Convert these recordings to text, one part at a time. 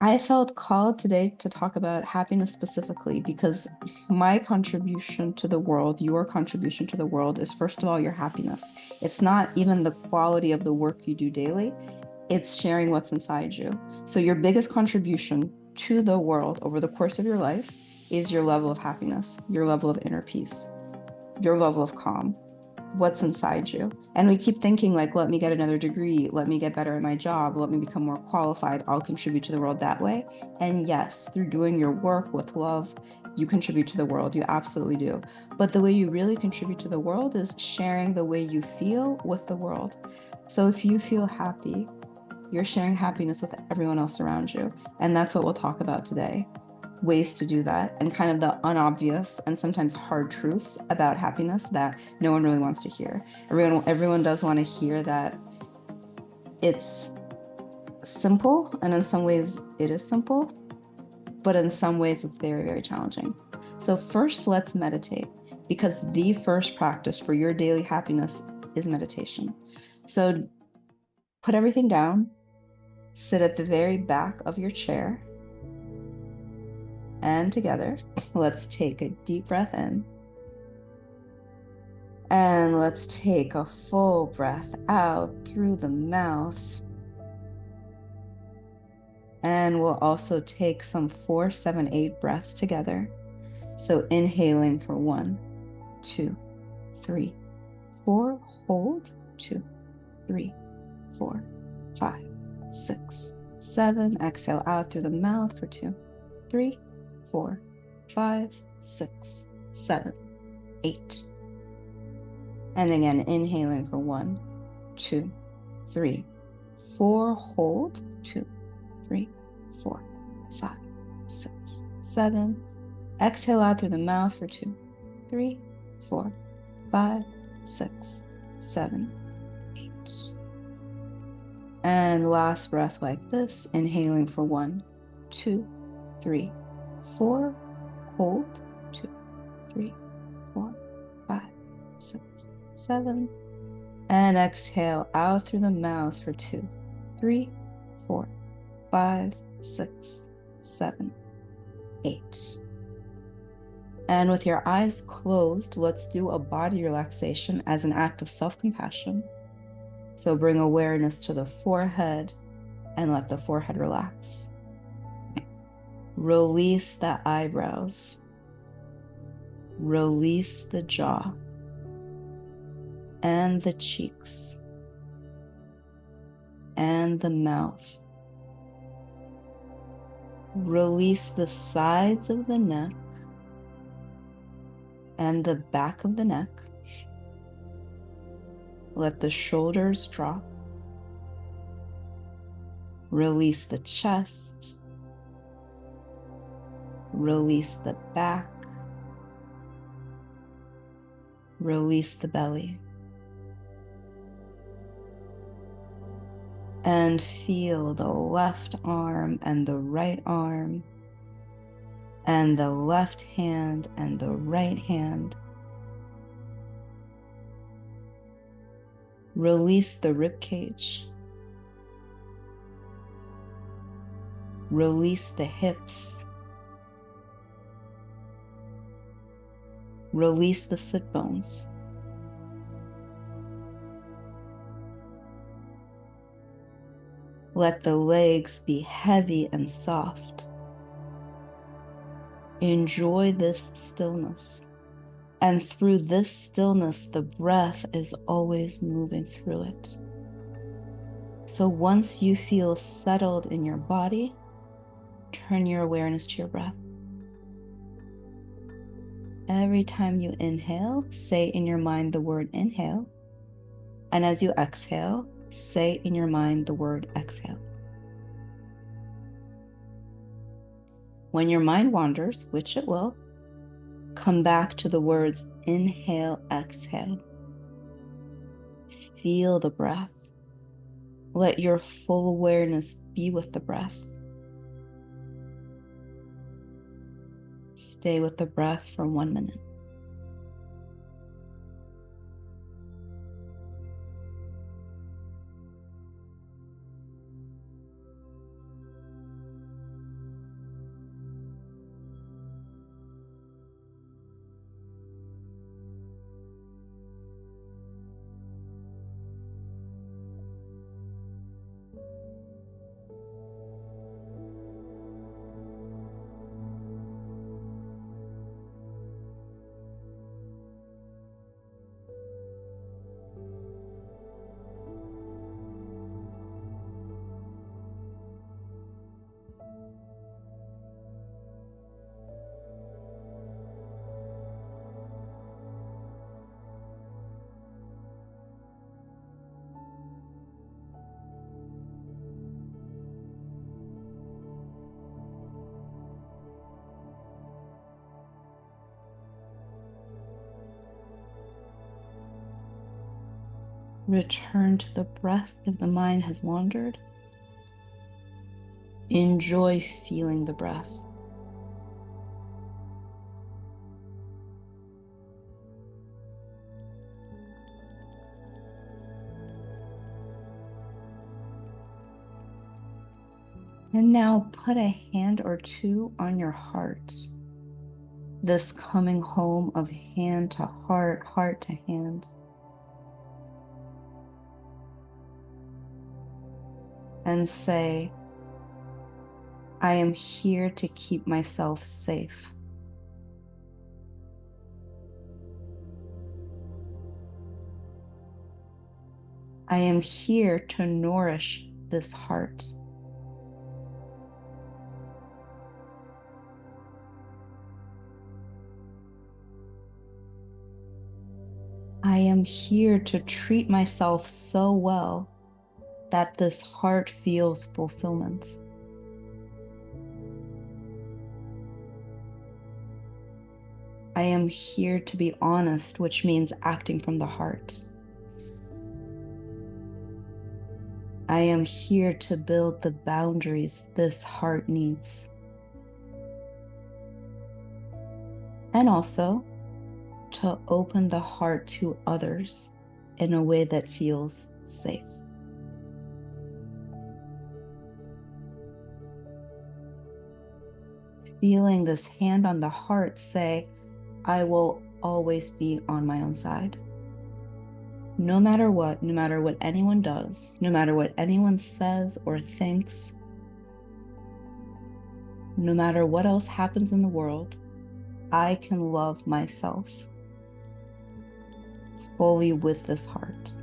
I felt called today to talk about happiness specifically because my contribution to the world, your contribution to the world is first of all your happiness. It's not even the quality of the work you do daily, it's sharing what's inside you. So, your biggest contribution to the world over the course of your life is your level of happiness, your level of inner peace, your level of calm, what's inside you. And we keep thinking like, let me get another degree, let me get better at my job, let me become more qualified, I'll contribute to the world that way. And yes, through doing your work with love, you contribute to the world. You absolutely do. But the way you really contribute to the world is sharing the way you feel with the world. So if you feel happy, you're sharing happiness with everyone else around you. And that's what we'll talk about today. Ways to do that and kind of the unobvious and sometimes hard truths about happiness that no one really wants to hear. Everyone does want to hear that it's simple, and in some ways it is simple, but in some ways it's very, very challenging. So first, let's meditate because the first practice for your daily happiness is meditation. So put everything down, sit at the very back of your chair, and together, let's take a deep breath in. And let's take a full breath out through the mouth. And we'll also take some 4, 7, 8 breaths together. So inhaling for 1, 2, 3, 4. Hold. 2, 3, 4, 5, 6, 7. Exhale out through the mouth for 2, 3, 4, 5, 6, 7, 8. And again, inhaling for 1, 2, 3, 4. Hold. 2, 3, 4, 5, 6, 7. Exhale out through the mouth for 2, 3, 4, 5, 6, 7, 8. And last breath like this, inhaling for 1, 2, 3, 4. Hold. 2, 3, 4, 5, 6, 7. And exhale out through the mouth for 2, 3, 4, 5, 6, 7, 8. And with your eyes closed, let's do a body relaxation as an act of self-compassion. So bring awareness to the forehead and let the forehead relax. Release the eyebrows. Release the jaw and the cheeks and the mouth. Release the sides of the neck and the back of the neck. Let the shoulders drop. Release the chest. Release the back. Release the belly. And feel the left arm and the right arm, and the left hand and the right hand. Release the rib cage. Release the hips. Release the sit bones. Let the legs be heavy and soft. Enjoy this stillness. And through this stillness, the breath is always moving through it. So once you feel settled in your body, turn your awareness to your breath. Every time you inhale, say in your mind the word inhale. And as you exhale, say in your mind the word exhale. When your mind wanders, which it will, come back to the words inhale, exhale. Feel the breath. Let your full awareness be with the breath. Stay with the breath for 1 minute. Return to the breath if the mind has wandered. Enjoy feeling the breath. And now put a hand or two on your heart. This coming home of hand to heart, heart to hand. And say, I am here to keep myself safe. I am here to nourish this heart. I am here to treat myself so well that this heart feels fulfillment. I am here to be honest, which means acting from the heart. I am here to build the boundaries this heart needs. And also to open the heart to others in a way that feels safe. Feeling this hand on the heart, say, I will always be on my own side. No matter what anyone does, no matter what anyone says or thinks, no matter what else happens in the world, I can love myself fully with this heart.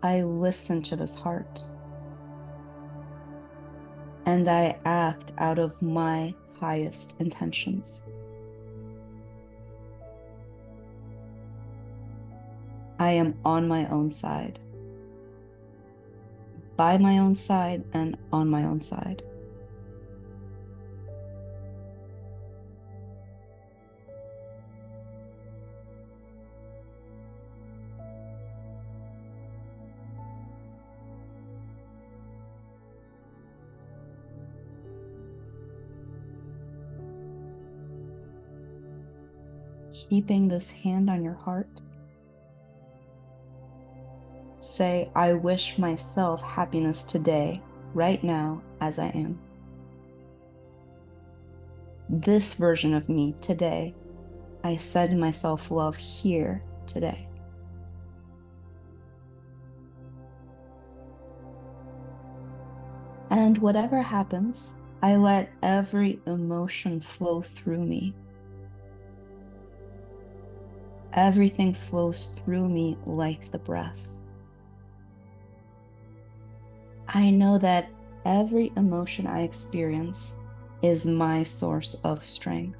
I listen to this heart. And I act out of my highest intentions. I am on my own side, by my own side, and on my own side. Keeping this hand on your heart, say, I wish myself happiness today, right now, as I am. This version of me today, I send myself love here today. And whatever happens, I let every emotion flow through me. Everything flows through me like the breath. I know that every emotion I experience is my source of strength.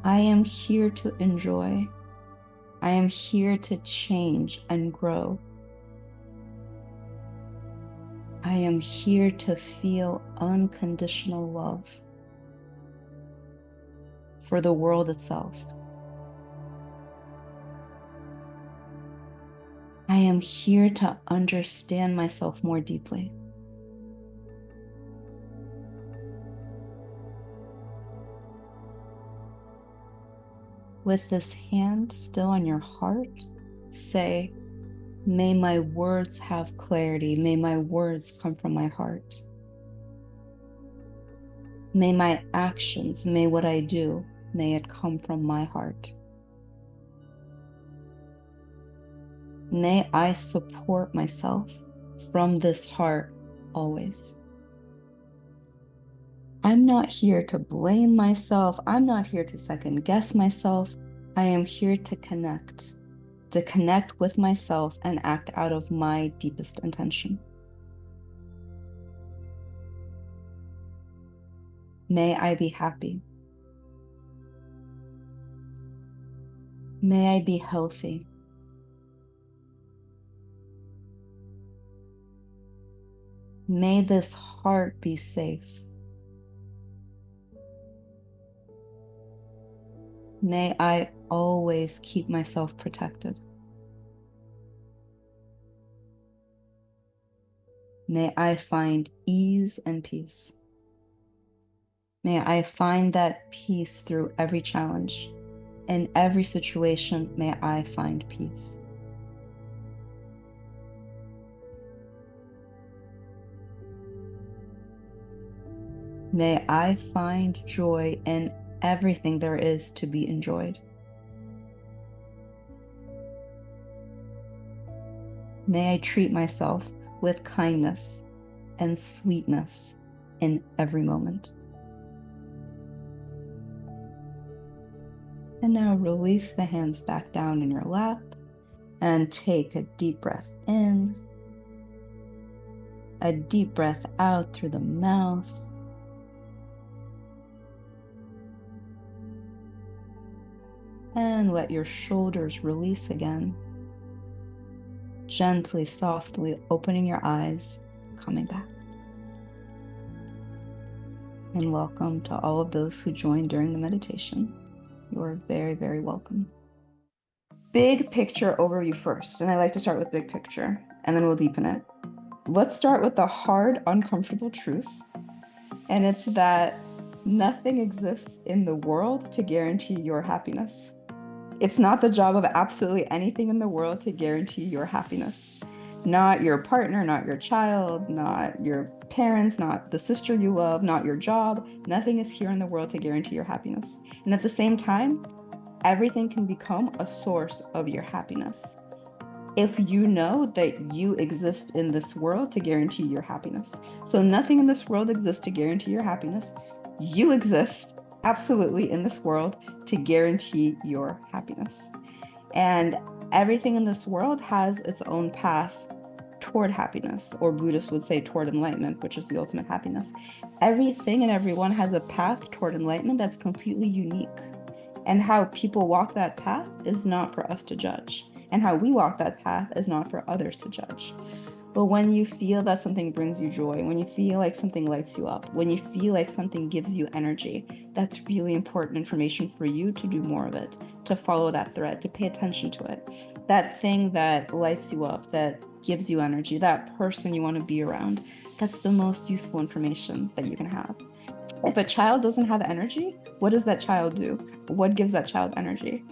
I am here to enjoy. I am here to change and grow. I am here to feel unconditional love for the world itself. I am here to understand myself more deeply. With this hand still on your heart, say, may my words have clarity. May my words come from my heart. May my actions, may what I do, may it come from my heart. May I support myself from this heart always. I'm not here to blame myself. I'm not here to second guess myself. I am here to connect with myself and act out of my deepest intention. May I be happy. May I be healthy. May this heart be safe. May I always keep myself protected. May I find ease and peace. May I find that peace through every challenge. In every situation, may I find peace. May I find joy in everything there is to be enjoyed. May I treat myself with kindness and sweetness in every moment. And now release the hands back down in your lap and take a deep breath in, a deep breath out through the mouth. And let your shoulders release again. Gently, softly opening your eyes, coming back. And welcome to all of those who joined during the meditation. You are very, very welcome. Big picture overview first, and I like to start with big picture, and then we'll deepen it. Let's start with the hard, uncomfortable truth, and it's that nothing exists in the world to guarantee your happiness. It's not the job of absolutely anything in the world to guarantee your happiness. Not your partner, not your child, not your parents, not the sister you love, not your job. Nothing is here in the world to guarantee your happiness. And at the same time, everything can become a source of your happiness if you know that you exist in this world to guarantee your happiness. So nothing in this world exists to guarantee your happiness. You exist absolutely in this world to guarantee your happiness. And everything in this world has its own path toward happiness, or Buddhists would say toward enlightenment, which is the ultimate happiness. Everything and everyone has a path toward enlightenment that's completely unique. And how people walk that path is not for us to judge. And how we walk that path is not for others to judge. But when you feel that something brings you joy, when you feel like something lights you up, when you feel like something gives you energy, that's really important information for you to do more of it, to follow that thread, to pay attention to it. That thing that lights you up, that gives you energy, that person you want to be around, that's the most useful information that you can have. If a child doesn't have energy, what does that child do? What gives that child energy?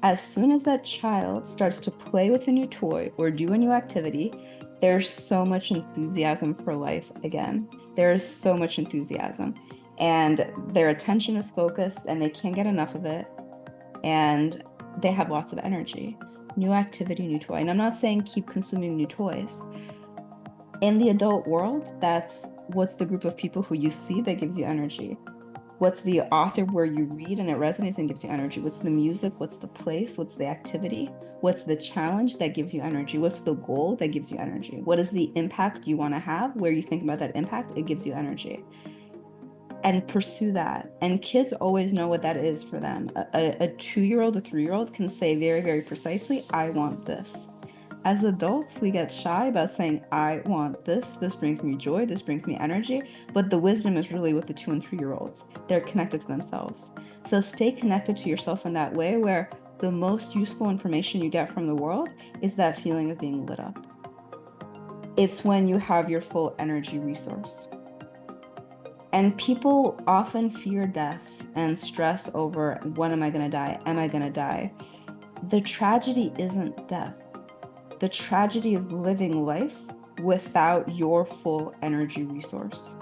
As soon as that child starts to play with a new toy or do a new activity, there's so much enthusiasm for life again. There's so much enthusiasm, and their attention is focused and they can't get enough of it, and they have lots of energy. New activity, new toy. And I'm not saying keep consuming new toys. In the adult world, that's what's the group of people who you see that gives you energy. What's the author where you read and it resonates and gives you energy? What's the music? What's the place? What's the activity? What's the challenge that gives you energy? What's the goal that gives you energy? What is the impact you want to have? Where you think about that impact, it gives you energy. And pursue that. And kids always know what that is for them. A 2-year-old, a 3-year-old can say very, very precisely, I want this. As adults, we get shy about saying, I want this. This brings me joy. This brings me energy. But the wisdom is really with the 2 and 3-year-olds. They're connected to themselves. So stay connected to yourself in that way, where the most useful information you get from the world is that feeling of being lit up. It's when you have your full energy resource. And people often fear death and stress over, when am I going to die? Am I going to die? The tragedy isn't death. The tragedy is living life without your full energy resource.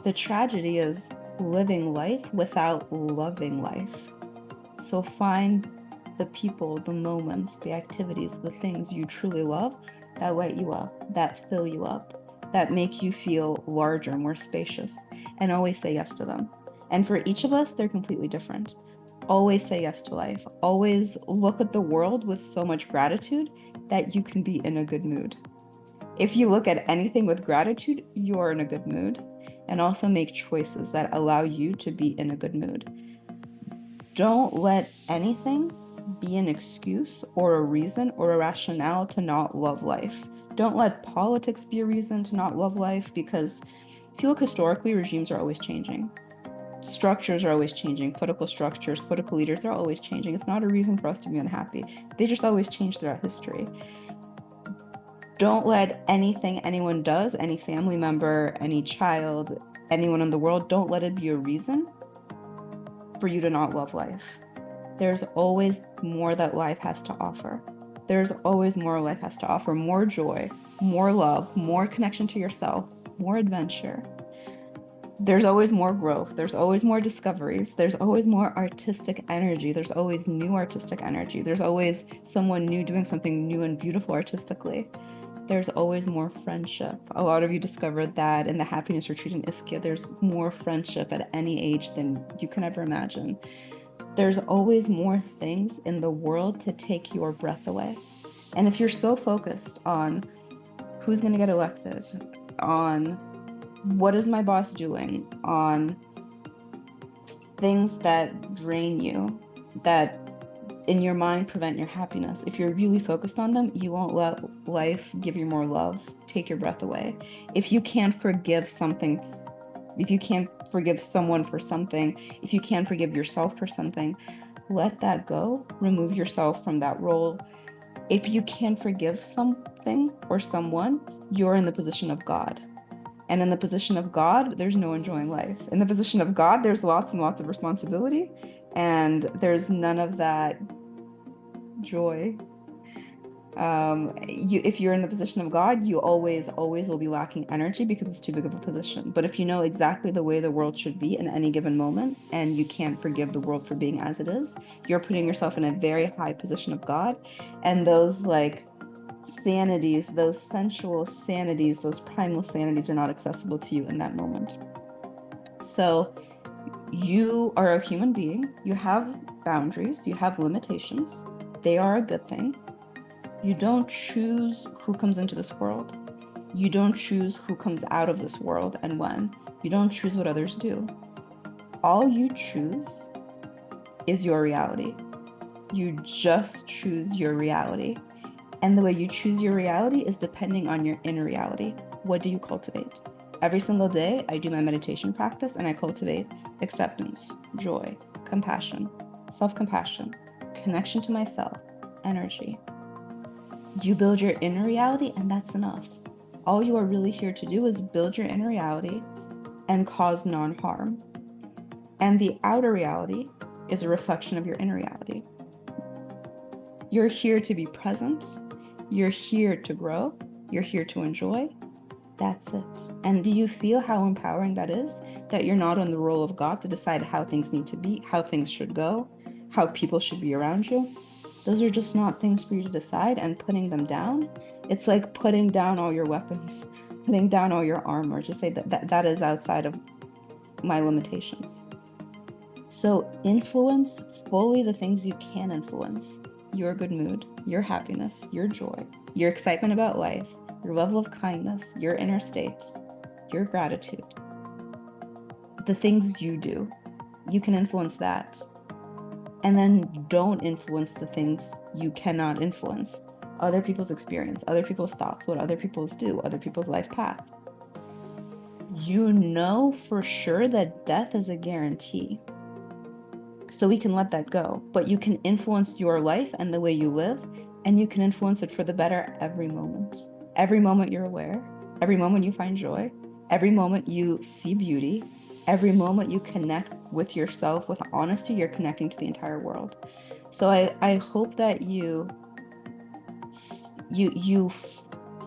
The tragedy is living life without loving life. So find the people, the moments, the activities, the things you truly love that light you up, that fill you up, that make you feel larger, more spacious, and always say yes to them. And for each of us, they're completely different. Always say yes to life. Always look at the world with so much gratitude that you can be in a good mood. If you look at anything with gratitude, you're in a good mood. And also make choices that allow you to be in a good mood. Don't let anything be an excuse or a reason or a rationale to not love life. Don't let politics be a reason to not love life, because if you look historically, regimes are always changing. Structures are always changing. Political structures, political leaders, they're always changing. It's not a reason for us to be unhappy. They just always change throughout history. Don't let anything anyone does, any family member, any child, anyone in the world, don't let it be a reason for you to not love life. There's always more that life has to offer. There's always more life has to offer, more joy, more love, more connection to yourself, more adventure. There's always more growth. There's always more discoveries. There's always more artistic energy. There's always new artistic energy. There's always someone new doing something new and beautiful artistically. There's always more friendship. A lot of you discovered that in the happiness retreat in Ischia. There's more friendship at any age than you can ever imagine. There's always more things in the world to take your breath away. And if you're so focused on who's going to get elected, on what is my boss doing, on things that drain you, that in your mind prevent your happiness, if you're really focused on them, you won't let life give you more love, take your breath away. If you can't forgive something, if you can't forgive someone for something, if you can't forgive yourself for something, let that go. Remove yourself from that role. If you can forgive something or someone, you're in the position of God. And in the position of God, there's no enjoying life. In the position of God, there's lots and lots of responsibility, and there's none of that joy. If you're in the position of God, you always will be lacking energy because it's too big of a position. But if you know exactly the way the world should be in any given moment, and you can't forgive the world for being as it is, you're putting yourself in a very high position of God. And those like sanities, those sensual sanities, those primal sanities are not accessible to you in that moment. So you are a human being. You have boundaries, you have limitations. They are a good thing. You don't choose who comes into this world. You don't choose who comes out of this world and when. You don't choose what others do. All you choose is your reality. You just choose your reality. And the way you choose your reality is depending on your inner reality. What do you cultivate? Every single day, I do my meditation practice and I cultivate acceptance, joy, compassion, self-compassion, connection to myself, energy. You build your inner reality, and that's enough. All you are really here to do is build your inner reality and cause non-harm. And the outer reality is a reflection of your inner reality. You're here to be present. You're here to grow. You're here to enjoy. That's it. And do you feel how empowering that is? That you're not on the role of God to decide how things need to be, how things should go, how people should be around you. Those are just not things for you to decide, and putting them down, it's like putting down all your weapons, putting down all your armor, to say that is outside of my limitations. So influence fully the things you can influence. Your good mood, your happiness, your joy, your excitement about life, your level of kindness, your inner state, your gratitude. The things you do, you can influence that. And then don't influence the things you cannot influence. Other people's experience, other people's thoughts, what other people's do, other people's life path. You know for sure that death is a guarantee. So we can let that go. But you can influence your life and the way you live, and you can influence it for the better every moment. Every moment you're aware, every moment you find joy, every moment you see beauty, every moment you connect with yourself with honesty, you're connecting to the entire world. So I hope that you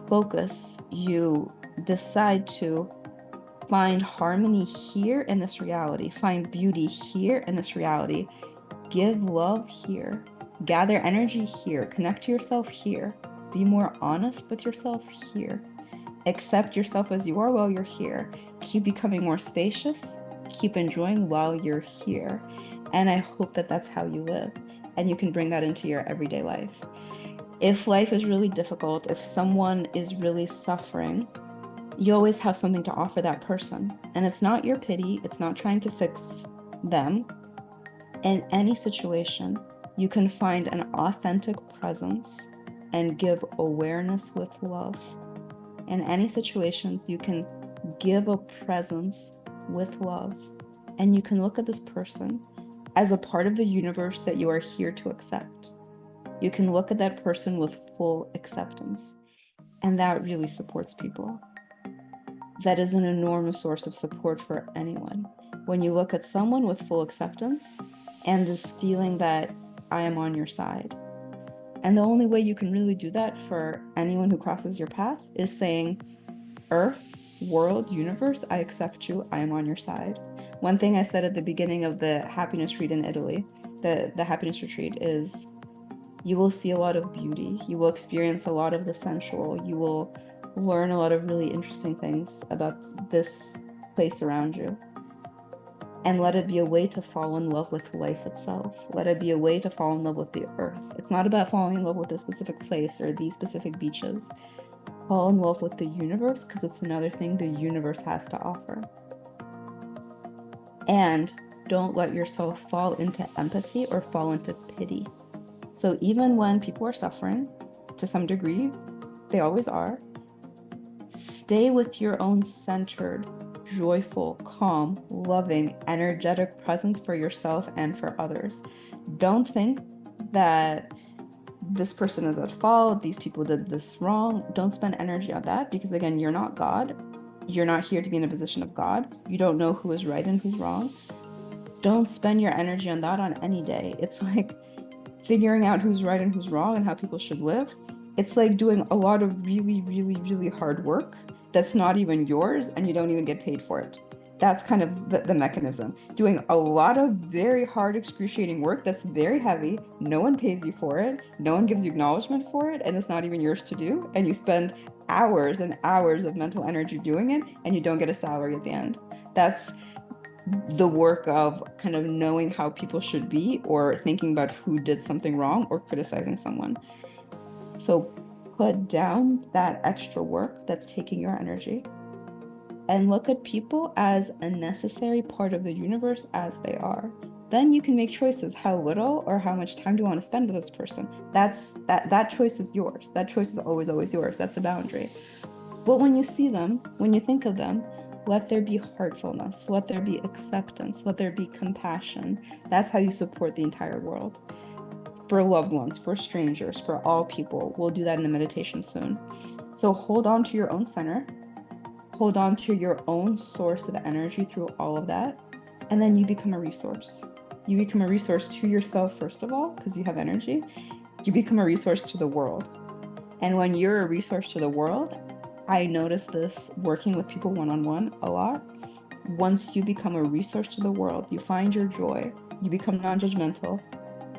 focus, you decide to find harmony here in this reality, find beauty here in this reality, give love here, gather energy here, connect to yourself here, be more honest with yourself here, accept yourself as you are while you're here, keep becoming more spacious, keep enjoying while you're here. And I hope that that's how you live, and you can bring that into your everyday life. If life is really difficult, if someone is really suffering, you always have something to offer that person. And it's not your pity, it's not trying to fix them. In any situation, You can find an authentic presence and give awareness with love. In any situations, you can give a presence with love. And you can look at this person as a part of the universe that you are here to accept. You can look at that person with full acceptance. And that really supports people. That is an enormous source of support for anyone. When you look at someone with full acceptance and this feeling that I am on your side. And the only way you can really do that for anyone who crosses your path is saying, Earth, world, universe, I accept you. I am on your side. One thing I said at the beginning of the happiness retreat in Italy, the happiness retreat, is you will see a lot of beauty. You will experience a lot of the sensual. You will learn a lot of really interesting things about this place around you. And let it be a way to fall in love with life itself. Let it be a way to fall in love with the earth. It's not about falling in love with a specific place or these specific beaches. Fall in love with the universe because it's another thing the universe has to offer. And don't let yourself fall into empathy or fall into pity. So even when people are suffering, to some degree, they always are, stay with your own centered, joyful, calm, loving, energetic presence for yourself and for others. Don't think that this person is at fault, these people did this wrong. Don't spend energy on that because, again, you're not God. You're not here to be in a position of God. You don't know who is right and who's wrong. Don't spend your energy on that on any day. It's like figuring out who's right and who's wrong and how people should live. It's like doing a lot of really, really, really hard work that's not even yours and you don't even get paid for it. That's kind of the mechanism. Doing a lot of very hard, excruciating work that's very heavy. No one pays you for it. No one gives you acknowledgement for it. And it's not even yours to do. And you spend hours and hours of mental energy doing it and you don't get a salary at the end. That's the work of kind of knowing how people should be or thinking about who did something wrong or criticizing someone. So put down that extra work that's taking your energy and look at people as a necessary part of the universe as they are. Then you can make choices how little or how much time do you want to spend with this person. That choice is yours. That choice is always yours. That's a boundary. But when you see them, when you think of them, let there be heartfulness, let there be acceptance, let there be compassion. That's how you support the entire world. For loved ones, for strangers, for all people. We'll do that in the meditation soon. So hold on to your own center, hold on to your own source of energy through all of that, and then you become a resource. You become a resource to yourself, first of all, because you have energy. You become a resource to the world. And when you're a resource to the world, I notice this working with people one-on-one a lot. Once you become a resource to the world, you find your joy, you become non-judgmental,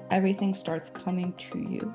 everything starts coming to you.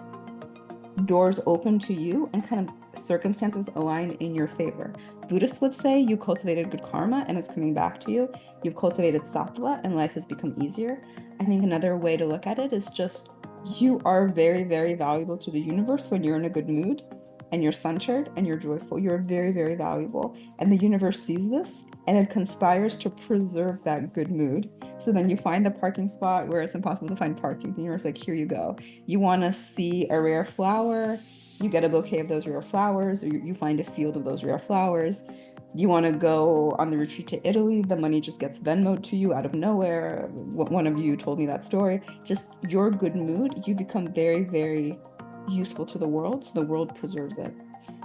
Doors open to you and kind of circumstances align in your favor. Buddhists would say you cultivated good karma and it's coming back to you. You've cultivated sattva and life has become easier. I think another way to look at it is just you are very, very valuable to the universe when you're in a good mood and you're centered and you're joyful. You're very, very valuable. And the universe sees this and it conspires to preserve that good mood. So then you find the parking spot where it's impossible to find parking. The universe is like, here you go. You want to see a rare flower, you get a bouquet of those rare flowers, or you find a field of those rare flowers. You want to go on the retreat to Italy, the money just gets Venmoed to you out of nowhere. One of you told me that story. Just your good mood, you become very, very useful to the world, so the world preserves it.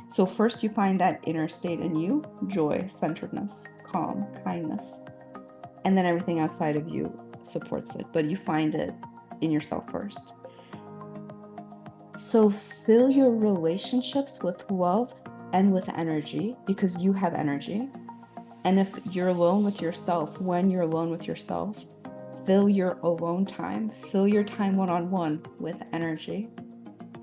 So first you find that inner state in you, joy, centeredness, calm, kindness, and then everything outside of you supports it, but you find it in yourself first. So fill your relationships with love and with energy because you have energy. And if you're alone with yourself, when you're alone with yourself, fill your alone time, fill your time one-on-one with energy.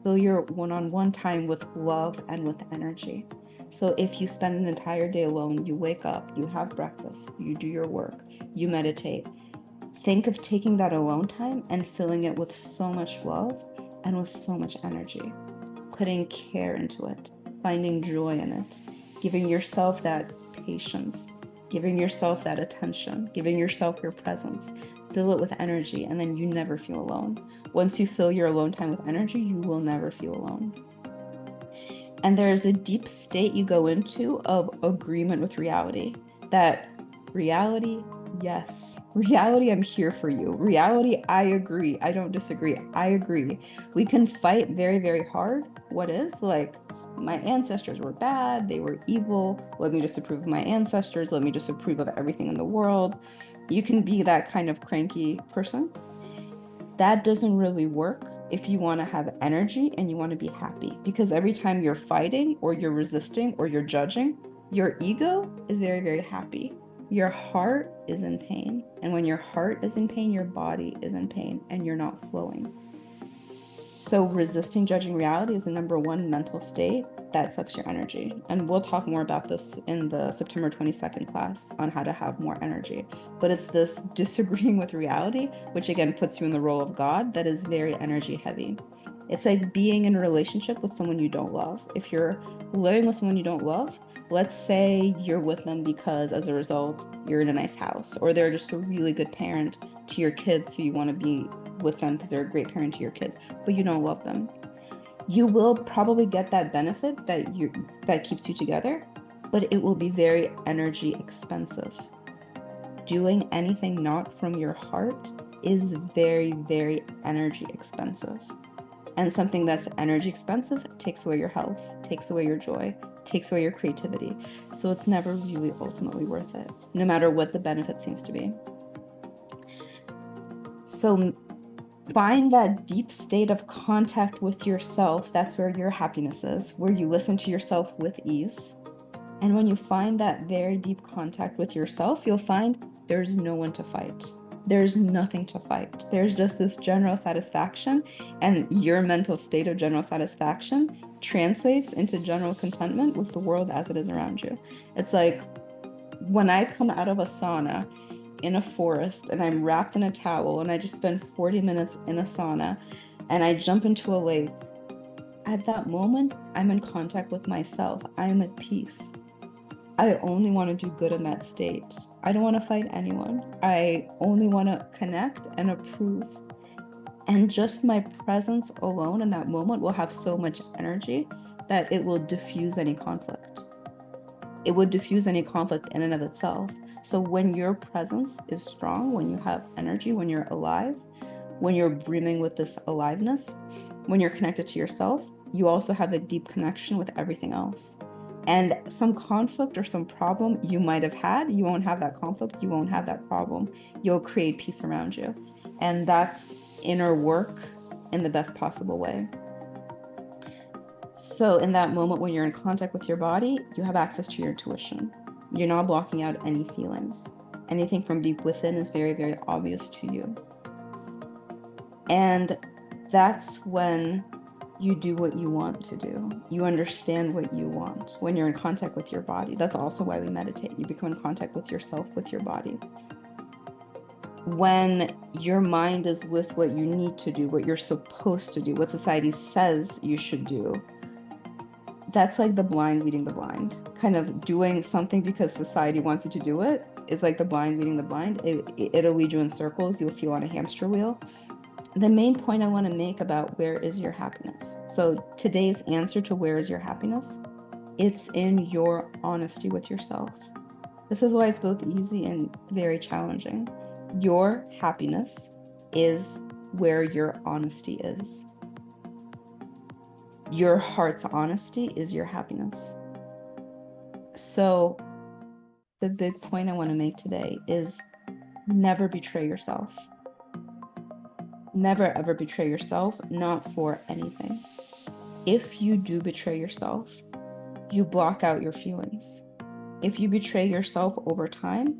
Fill your one-on-one time with love and with energy. So if you spend an entire day alone, you wake up, you have breakfast, you do your work, you meditate, think of taking that alone time and filling it with so much love and with so much energy, putting care into it, finding joy in it, giving yourself that patience, giving yourself that attention, giving yourself your presence, fill it with energy, and then you never feel alone. Once you fill your alone time with energy, you will never feel alone. And there's a deep state you go into of agreement with reality, that reality, yes, reality, I'm here for you. Reality, I agree. I don't disagree. I agree. We can fight very, very hard. What is like, my ancestors were bad, they were evil. Let me disapprove of my ancestors. Let me disapprove of everything in the world. You can be that kind of cranky person. That doesn't really work if you want to have energy and you want to be happy, because every time you're fighting or you're resisting or you're judging, your ego is very, very happy. Your heart is in pain. And when your heart is in pain, your body is in pain and you're not flowing. So resisting judging reality is the number one mental state that sucks your energy. And we'll talk more about this in the September 22nd class on how to have more energy. But it's this disagreeing with reality, which again puts you in the role of God, that is very energy heavy. It's like being in a relationship with someone you don't love. If you're living with someone you don't love, let's say you're with them because as a result, you're in a nice house, or they're just a really good parent to your kids, so you want to be with them because they're a great parent to your kids, but you don't love them. You will probably get that benefit that keeps you together, but it will be very energy expensive. Doing anything not from your heart is very, very energy expensive. And something that's energy expensive takes away your health, takes away your joy, takes away your creativity. So it's never really ultimately worth it, no matter what the benefit seems to be. So find that deep state of contact with yourself. That's where your happiness is, where you listen to yourself with ease. And when you find that very deep contact with yourself, you'll find there's no one to fight. There's nothing to fight. There's just this general satisfaction, and your mental state of general satisfaction translates into general contentment with the world as it is around you. It's like when I come out of a sauna in a forest and I'm wrapped in a towel and I just spend 40 minutes in a sauna and I jump into a lake, at that moment, I'm in contact with myself. I am at peace. I only want to do good in that state. I don't want to fight anyone. I only want to connect and approve. And just my presence alone in that moment will have so much energy that it will diffuse any conflict. It would diffuse any conflict in and of itself. So when your presence is strong, when you have energy, when you're alive, when you're brimming with this aliveness, when you're connected to yourself, you also have a deep connection with everything else. And some conflict or some problem you might have had, you won't have that conflict, you won't have that problem. You'll create peace around you. And that's inner work in the best possible way. So in that moment when you're in contact with your body, you have access to your intuition. You're not blocking out any feelings. Anything from deep within is very, very obvious to you. And that's when you do what you want to do. You understand what you want when you're in contact with your body. That's also why we meditate. You become in contact with yourself, with your body. When your mind is with what you need to do, what you're supposed to do, what society says you should do, that's like the blind leading the blind. Kind of doing something because society wants you to do it is like the blind leading the blind. It'll lead you in circles. You'll feel on a hamster wheel. The main point I want to make about where is your happiness. So today's answer to where is your happiness, it's in your honesty with yourself. This is why it's both easy and very challenging. Your happiness is where your honesty is. Your heart's honesty is your happiness. So the big point I want to make today is never betray yourself. Never ever betray yourself, not for anything. If you do betray yourself, you block out your feelings. If you betray yourself over time,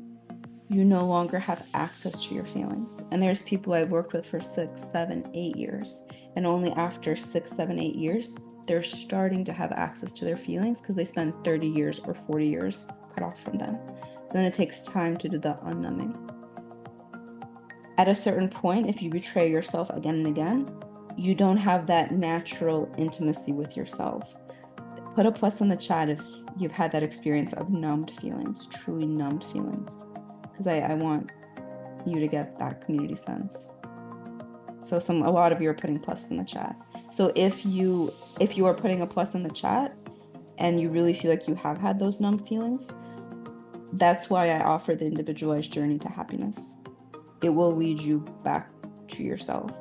you no longer have access to your feelings. And there's people I've worked with for 6, 7, 8 years. And only after 6, 7, 8 years, they're starting to have access to their feelings because they spend 30 years or 40 years cut off from them. Then it takes time to do the unnumbing. At a certain point, if you betray yourself again and again, you don't have that natural intimacy with yourself. Put a plus in the chat if you've had that experience of numbed feelings, truly numbed feelings. Because I want you to get that community sense. So a lot of you are putting plus in the chat. So if you are putting a plus in the chat and you really feel like you have had those numb feelings, that's why I offer the individualized journey to happiness. It will lead you back to yourself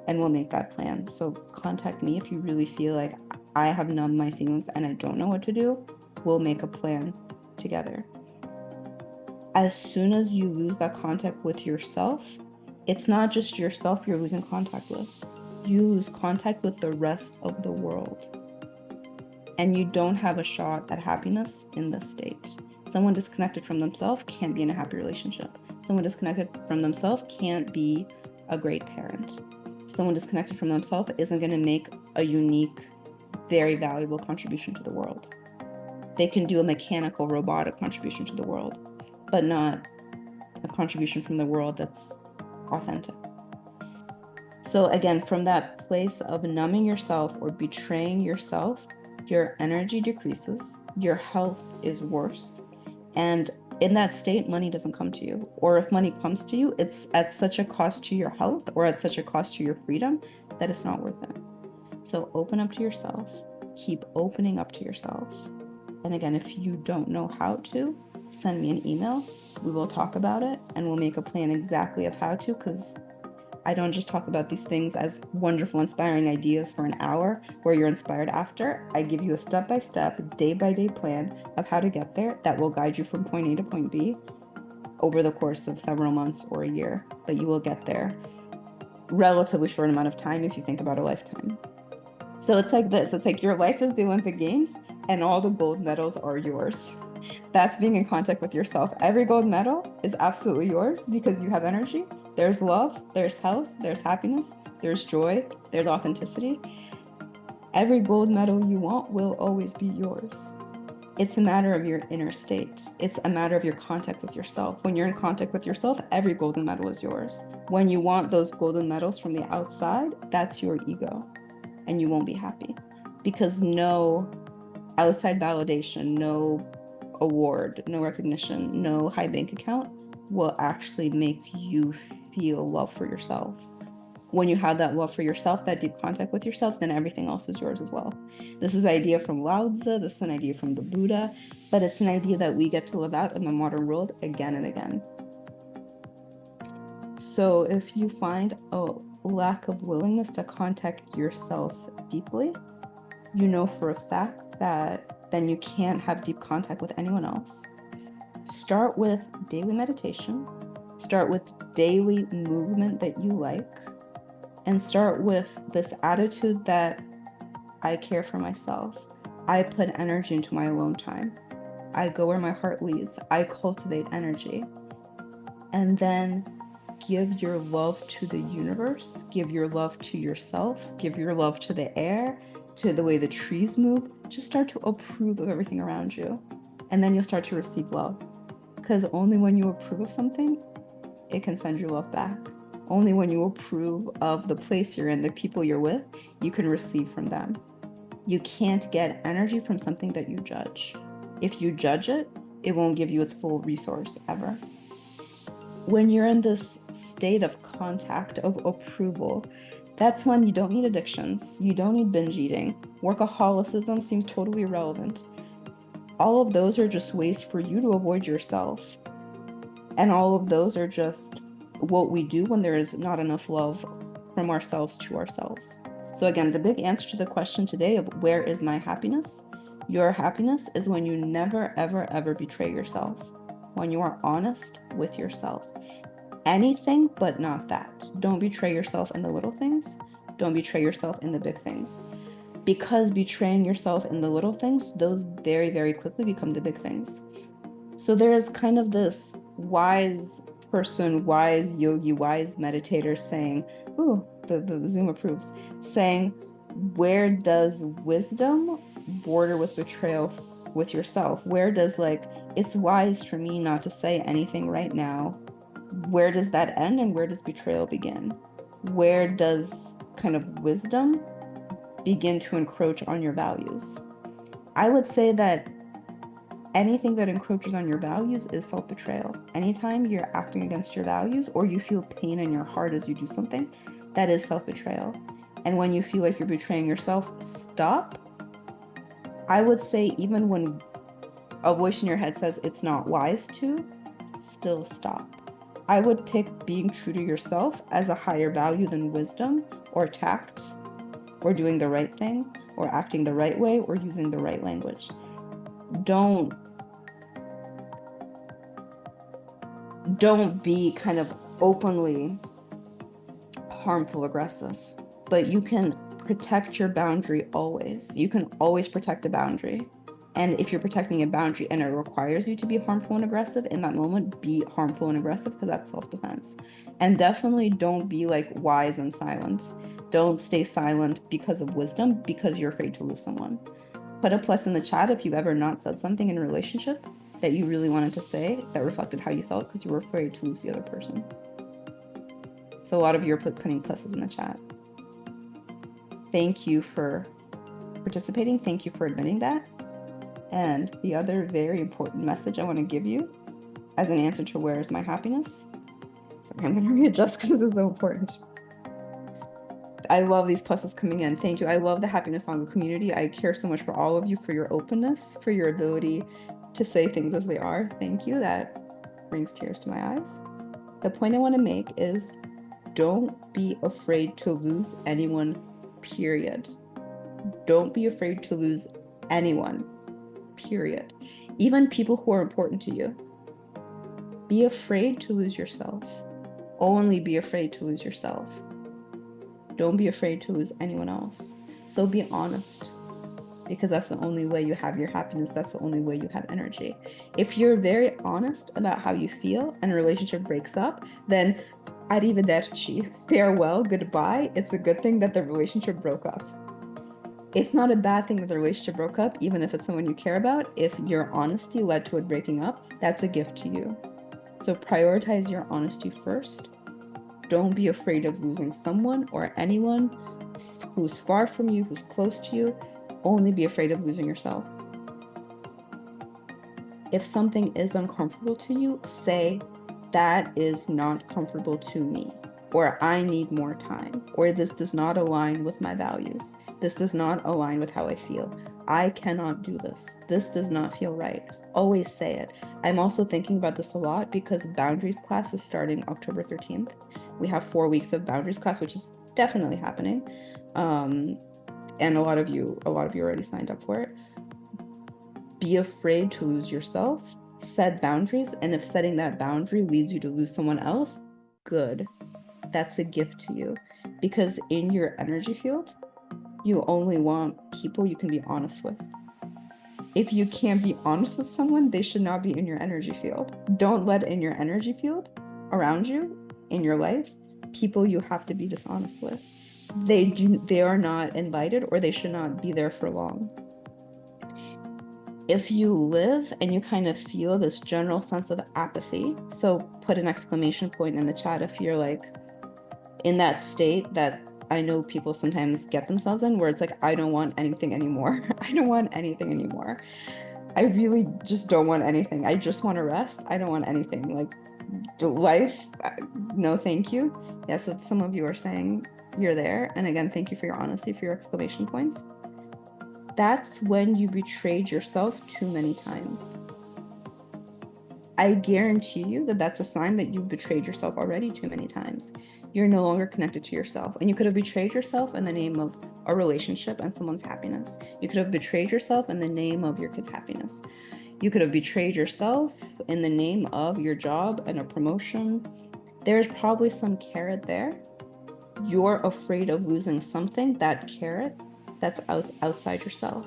and we'll make that plan. So contact me if you really feel like I have numbed my feelings and I don't know what to do. We'll make a plan together. As soon as you lose that contact with yourself, it's not just yourself you're losing contact with. You lose contact with the rest of the world. And you don't have a shot at happiness in this state. Someone disconnected from themselves can't be in a happy relationship. Someone disconnected from themselves can't be a great parent. Someone disconnected from themselves isn't going to make a unique, very valuable contribution to the world. They can do a mechanical, robotic contribution to the world, but not a contribution from the world that's authentic. So again, from that place of numbing yourself or betraying yourself, your energy decreases, your health is worse, and in that state, money doesn't come to you. Or if money comes to you, it's at such a cost to your health or at such a cost to your freedom that it's not worth it. So open up to yourself, keep opening up to yourself. And again, if you don't know how to, send me an email. We will talk about it and we'll make a plan exactly of how to, because I don't just talk about these things as wonderful, inspiring ideas for an hour where you're inspired after. I give you a step-by-step, day-by-day plan of how to get there that will guide you from point A to point B over the course of several months or a year, but you will get there relatively short amount of time if you think about a lifetime. So it's like this. It's like your life is the Olympic Games and all the gold medals are yours. That's being in contact with yourself. Every gold medal is absolutely yours because you have energy. There's love, there's health, there's happiness, there's joy, there's authenticity. Every gold medal you want will always be yours. It's a matter of your inner state. It's a matter of your contact with yourself. When you're in contact with yourself, every golden medal is yours. When you want those golden medals from the outside, that's your ego, and you won't be happy because no outside validation, no award, no recognition, no high bank account will actually make you feel love for yourself. When you have that love for yourself, that deep contact with yourself, then everything else is yours as well. This is an idea from Lao Tzu, this is an idea from the Buddha, but it's an idea that we get to live out in the modern world again and again. So if you find a lack of willingness to contact yourself deeply, you know for a fact that then you can't have deep contact with anyone else. Start with daily meditation. Start with daily movement that you like. And start with this attitude that I care for myself. I put energy into my alone time. I go where my heart leads. I cultivate energy. And then give your love to the universe. Give your love to yourself. Give your love to the air, to the way the trees move. Just start to approve of everything around you. And then you'll start to receive love. Because only when you approve of something, it can send you love back. Only when you approve of the place you're in, the people you're with, you can receive from them. You can't get energy from something that you judge. If you judge it, it won't give you its full resource ever. When you're in this state of contact, of approval, that's when you don't need addictions. You don't need binge eating. Workaholicism seems totally irrelevant. All of those are just ways for you to avoid yourself. And all of those are just what we do when there is not enough love from ourselves to ourselves. So again, the big answer to the question today of where is my happiness? Your happiness is when you never, ever, ever betray yourself. When you are honest with yourself. Anything but not that. Don't betray yourself in the little things. Don't betray yourself in the big things. Because betraying yourself in the little things, those very, very quickly become the big things. So there is kind of this wise person, wise yogi, wise meditator saying, ooh, the Zoom approves, saying, where does wisdom border with betrayal with yourself? Where does it's wise for me not to say anything right now? Where does that end and where does betrayal begin? Where does kind of wisdom begin to encroach on your values? I would say that Anything that encroaches on your values is self-betrayal. Anytime you're acting against your values or you feel pain in your heart as you do something, that is self-betrayal. And when you feel like you're betraying yourself, stop. I would say even when a voice in your head says it's not wise to, still stop. I would pick being true to yourself as a higher value than wisdom or tact or doing the right thing or acting the right way or using the right language. Don't be kind of openly harmful aggressive, but you can protect your boundary always. You can always protect a boundary. And if you're protecting a boundary and it requires you to be harmful and aggressive in that moment, be harmful and aggressive because that's self-defense. And definitely don't be like wise and silent. Don't stay silent because of wisdom, because you're afraid to lose someone. Put a plus in the chat if you've ever not said something in a relationship that you really wanted to say that reflected how you felt because you were afraid to lose the other person. So a lot of you are putting pluses in the chat. Thank you for participating. Thank you for admitting that. And the other very important message I want to give you as an answer to where is my happiness. Sorry, I'm going to readjust because this is so important. I love these pluses coming in. Thank you. I love the Happiness Sangha community. I care so much for all of you, for your openness, for your ability to say things as they are. Thank you. That brings tears to my eyes. The point I want to make is don't be afraid to lose anyone, period. Don't be afraid to lose anyone, period. Even people who are important to you. Be afraid to lose yourself. Only be afraid to lose yourself. Don't be afraid to lose anyone else. So be honest, because that's the only way you have your happiness. That's the only way you have energy. If you're very honest about how you feel and a relationship breaks up, then arrivederci, farewell, goodbye. It's a good thing that the relationship broke up. It's not a bad thing that the relationship broke up, even if it's someone you care about. If your honesty led to it breaking up, that's a gift to you. So prioritize your honesty first. Don't be afraid of losing someone or anyone who's far from you, who's close to you. Only be afraid of losing yourself. If something is uncomfortable to you, say, that is not comfortable to me, or I need more time, or this does not align with my values. This does not align with how I feel. I cannot do this. This does not feel right. Always say it. I'm also thinking about this a lot because boundaries class is starting October 13th. We have 4 weeks of boundaries class, which is definitely happening. And a lot of you already signed up for it. Be afraid to lose yourself, set boundaries, and if setting that boundary leads you to lose someone else, good. That's a gift to you. Because in your energy field, you only want people you can be honest with. If you can't be honest with someone, they should not be in your energy field. Don't let in your energy field around you, in your life, people you have to be dishonest with. They are not invited, or they should not be there for long. If you live and you kind of feel this general sense of apathy, so put an exclamation point in the chat if you're like in that state that I know people sometimes get themselves in, where it's like, I don't want anything anymore. I don't want anything anymore. I really just don't want anything. I just want to rest. I don't want anything. Like life, no thank you. Yeah, so some of you are saying you're there. And again, thank you for your honesty, for your exclamation points. That's when you betrayed yourself too many times. I guarantee you that that's a sign that you've betrayed yourself already too many times. You're no longer connected to yourself. And you could have betrayed yourself in the name of a relationship and someone's happiness. You could have betrayed yourself in the name of your kid's happiness. You could have betrayed yourself in the name of your job and a promotion. There's probably some carrot there. You're afraid of losing something, that carrot, that's outside yourself.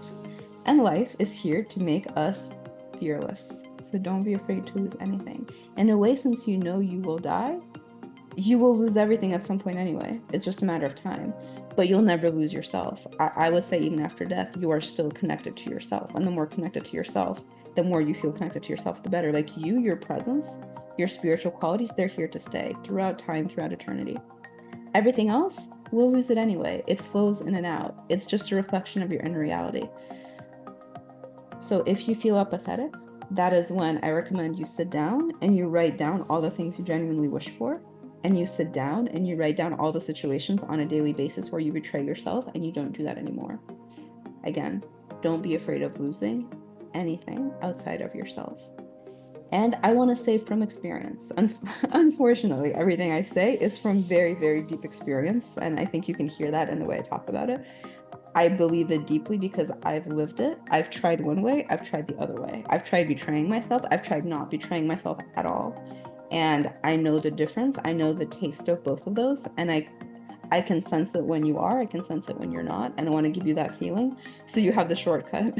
And life is here to make us fearless. So don't be afraid to lose anything. In a way, since you know you will die, you will lose everything at some point anyway. It's just a matter of time. But you'll never lose yourself. I would say even after death, you are still connected to yourself. And the more connected to yourself, the more you feel connected to yourself, the better. Like you, your presence, your spiritual qualities, they're here to stay throughout time, throughout eternity. Everything else, we'll lose it anyway. It flows in and out. It's just a reflection of your inner reality. So if you feel apathetic, that is when I recommend you sit down and you write down all the things you genuinely wish for. And you sit down and you write down all the situations on a daily basis where you betray yourself and you don't do that anymore. Again, don't be afraid of losing anything outside of yourself. And I want to say from experience, unfortunately, everything I say is from very, very deep experience. And I think you can hear that in the way I talk about it. I believe it deeply because I've lived it. I've tried one way, I've tried the other way. I've tried betraying myself, I've tried not betraying myself at all. And I know the difference. I know the taste of both of those. And I can sense it when you are, I can sense it when you're not. And I want to give you that feeling so you have the shortcut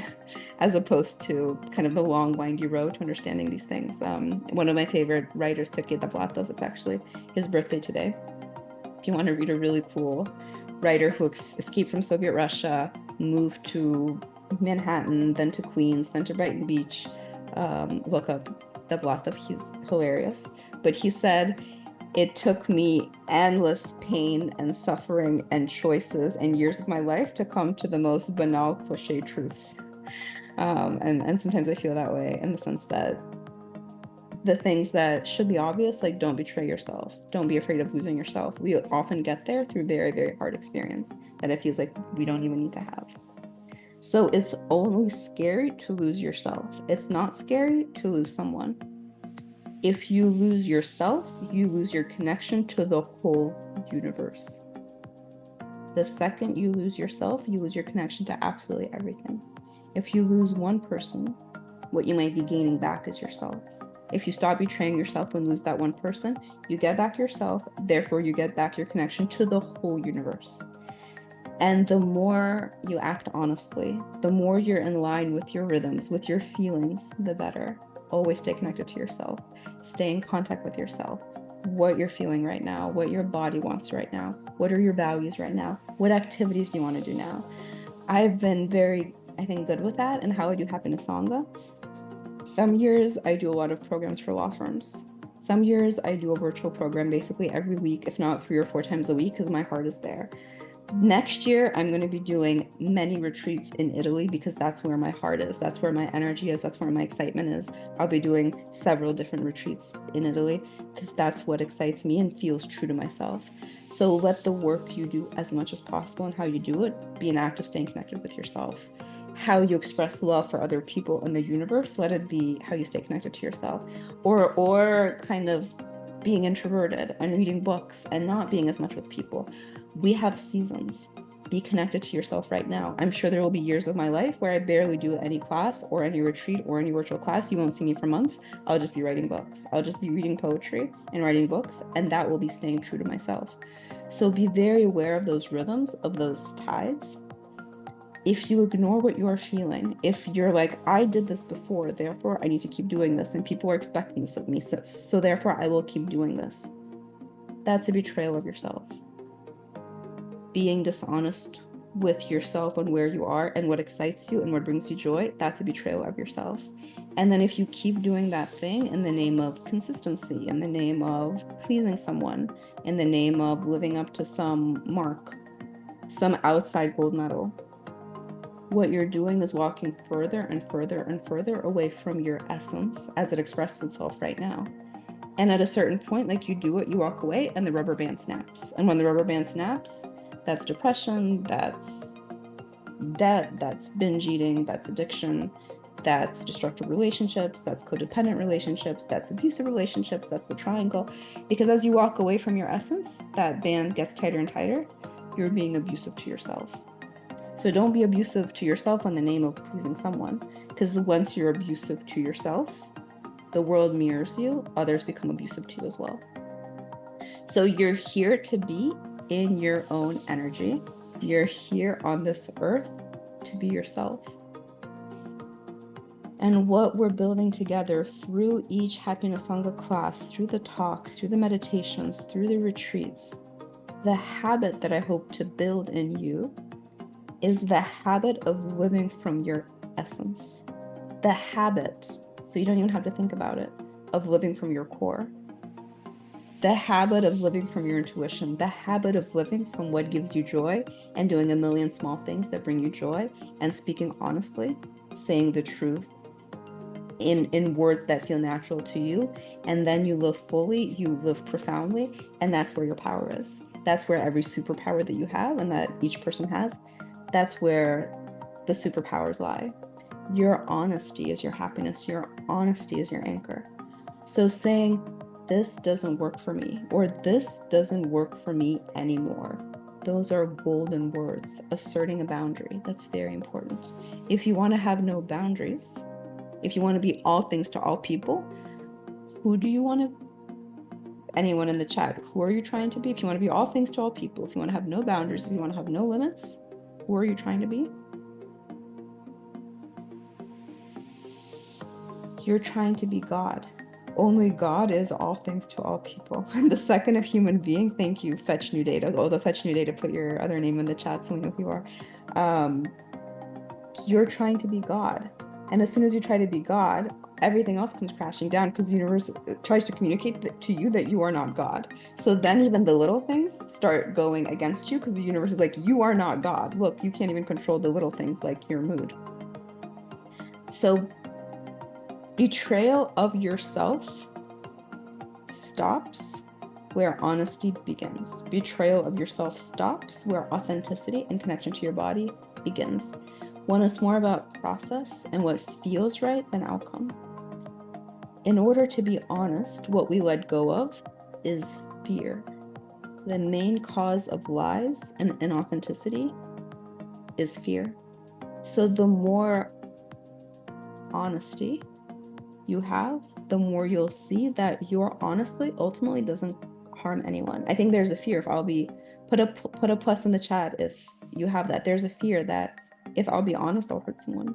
as opposed to kind of the long, windy road to understanding these things. One of my favorite writers, Sergei Davlatov, it's actually his birthday today. If you want to read a really cool writer who escaped from Soviet Russia, moved to Manhattan, then to Queens, then to Brighton Beach, look up Davlatov, he's hilarious. But he said, it took me endless pain and suffering and choices and years of my life to come to the most banal cliche truths. And sometimes I feel that way in the sense that the things that should be obvious, like don't betray yourself, don't be afraid of losing yourself. We often get there through very, very hard experience that it feels like we don't even need to have. So it's only scary to lose yourself. It's not scary to lose someone. If you lose yourself, you lose your connection to the whole universe. The second you lose yourself, you lose your connection to absolutely everything. If you lose one person, what you might be gaining back is yourself. If you stop betraying yourself and lose that one person, you get back yourself, therefore you get back your connection to the whole universe. And the more you act honestly, the more you're in line with your rhythms, with your feelings, the better. Always stay connected to yourself. Stay in contact with yourself. What you're feeling right now, what your body wants right now, what are your values right now, what activities do you want to do now. I've been very, I think, good with that and how I do Happiness Sangha. Some years I do a lot of programs for law firms. Some years I do a virtual program basically every week, if not 3 or 4 times a week, because my heart is there. Next year, I'm going to be doing many retreats in Italy because that's where my heart is. That's where my energy is. That's where my excitement is. I'll be doing several different retreats in Italy because that's what excites me and feels true to myself. So let the work you do as much as possible and how you do it be an act of staying connected with yourself. How you express love for other people in the universe, let it be how you stay connected to yourself. Or kind of being introverted and reading books and not being as much with people. We have seasons. Be connected to yourself right now. I'm sure there will be years of my life where I barely do any class or any retreat or any virtual class. You won't see me for months. I'll just be writing books. I'll just be reading poetry and writing books, and that will be staying true to myself. So be very aware of those rhythms, of those tides. If you ignore what you're feeling, if you're like, I did this before, therefore I need to keep doing this, and people are expecting this of me, so therefore I will keep doing this, that's a betrayal of yourself. Being dishonest with yourself on where you are and what excites you and what brings you joy, that's a betrayal of yourself. And then if you keep doing that thing in the name of consistency, in the name of pleasing someone, in the name of living up to some mark, some outside gold medal, what you're doing is walking further and further and further away from your essence as it expresses itself right now. And at a certain point, like you do it, you walk away and the rubber band snaps. And when the rubber band snaps, that's depression, that's debt, that's binge eating, that's addiction, that's destructive relationships, that's codependent relationships, that's abusive relationships, that's the triangle. Because as you walk away from your essence, that band gets tighter and tighter. You're being abusive to yourself. So don't be abusive to yourself in the name of pleasing someone, because once you're abusive to yourself, the world mirrors you, others become abusive to you as well. So you're here to be in your own energy. You're here on this earth to be yourself. And what we're building together through each Happiness Sangha class, through the talks, through the meditations, through the retreats, the habit that I hope to build in you is the habit of living from your essence. The habit, so you don't even have to think about it, of living from your core. The habit of living from your intuition, the habit of living from what gives you joy and doing a million small things that bring you joy and speaking honestly, saying the truth, in words that feel natural to you, and then you live fully, you live profoundly, and that's where your power is. That's where every superpower that you have and that each person has, that's where the superpowers lie. Your honesty is your happiness. Your honesty is your anchor. So saying, this doesn't work for me, or this doesn't work for me anymore, those are golden words. Asserting a boundary, that's very important. If you want to have no boundaries, if you want to be all things to all people, who do you want to, anyone in the chat, who are you trying to be? If you want to be all things to all people, if you want to have no boundaries, if you want to have no limits, who are you trying to be? You're trying to be God. Only God is all things to all people. And the second of human being, thank you, Fetch New Data. Although Fetch New Data, put your other name in the chat so we know who you are. You're trying to be God. And as soon as you try to be God, everything else comes crashing down because the universe tries to communicate to you that you are not God. So then even the little things start going against you because the universe is like, you are not God. Look, you can't even control the little things like your mood. So betrayal of yourself stops where honesty begins. Betrayal of yourself stops where authenticity and connection to your body begins. When it's more about process and what feels right than outcome. In order to be honest, what we let go of is fear. The main cause of lies and inauthenticity is fear. So the more honesty you have, the more you'll see that your honestly ultimately doesn't harm anyone. I think there's a fear if I'll be, put a plus in the chat if you have that. There's a fear that if I'll be honest, I'll hurt someone.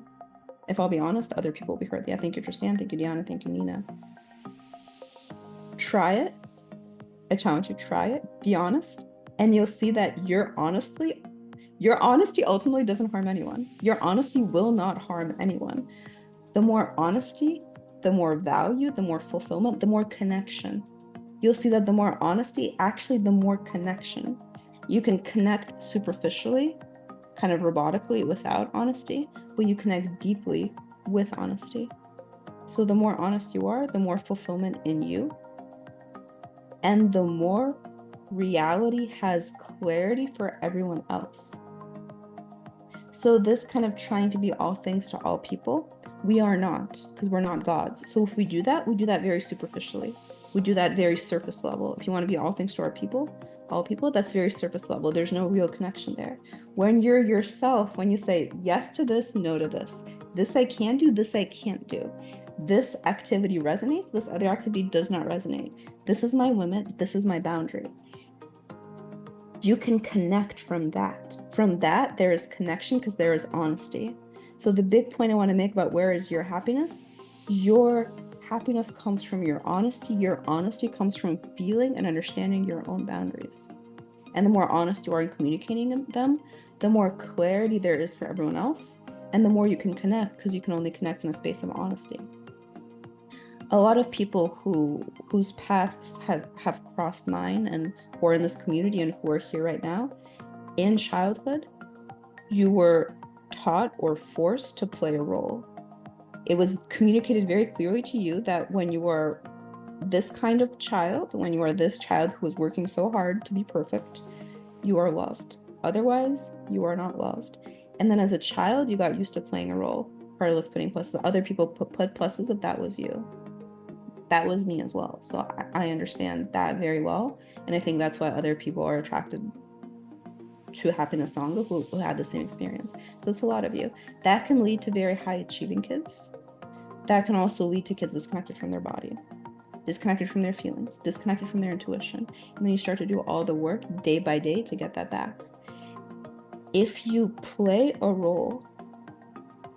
If I'll be honest, other people will be hurt. Yeah, thank you, Tristan. Thank you, Deanna. Thank you, Nina. Try it. I challenge you, try it. Be honest. And you'll see that your honesty ultimately doesn't harm anyone. Your honesty will not harm anyone. The more honesty, the more value, the more fulfillment, the more connection. You'll see that the more honesty, actually, the more connection. You can connect superficially, kind of robotically without honesty, but you connect deeply with honesty. So the more honest you are, the more fulfillment in you, and the more reality has clarity for everyone else. So this kind of trying to be all things to all people, we are not, because we're not gods. So if we do that very superficially. We do that very surface level. If you want to be all things to our people, all people, that's very surface level. There's no real connection there. When you're yourself, when you say yes to this, no to this I can do, this I can't do. This activity resonates, this other activity does not resonate. This is my limit, this is my boundary. You can connect from that. From that, there is connection because there is honesty. So the big point I want to make about where is your happiness? Your happiness comes from your honesty. Your honesty comes from feeling and understanding your own boundaries. And the more honest you are in communicating them, the more clarity there is for everyone else. And the more you can connect, because you can only connect in a space of honesty. A lot of people whose paths have crossed mine and who are in this community and who are here right now, in childhood, you were taught or forced to play a role. It was communicated very clearly to you that when you are this kind of child, when you are this child who is working so hard to be perfect, you are loved. Otherwise, you are not loved. And then as a child, you got used to playing a role. Carlos putting pluses, other people put pluses if that was you. That was me as well. So I understand that very well. And I think that's why other people are attracted to Happiness Sangha who had the same experience. So it's a lot of you. That can lead to very high achieving kids. That can also lead to kids disconnected from their body, disconnected from their feelings, disconnected from their intuition. And then you start to do all the work day by day to get that back. If you play a role,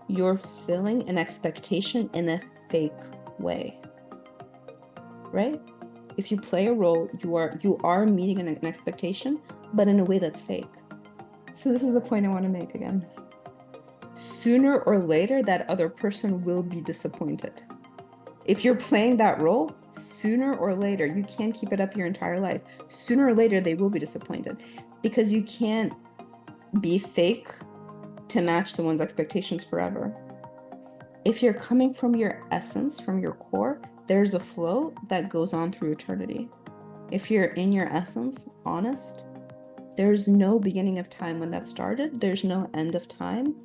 you're filling an expectation in a fake way, right? If you play a role, you are meeting an expectation, but in a way that's fake. So this is the point I want to make again. Sooner or later, that other person will be disappointed. If you're playing that role, sooner or later, you can't keep it up your entire life. Sooner or later, they will be disappointed because you can't be fake to match someone's expectations forever. If you're coming from your essence, from your core, there's a flow that goes on through eternity. If you're in your essence, honest, there's no beginning of time when that started. There's no end of time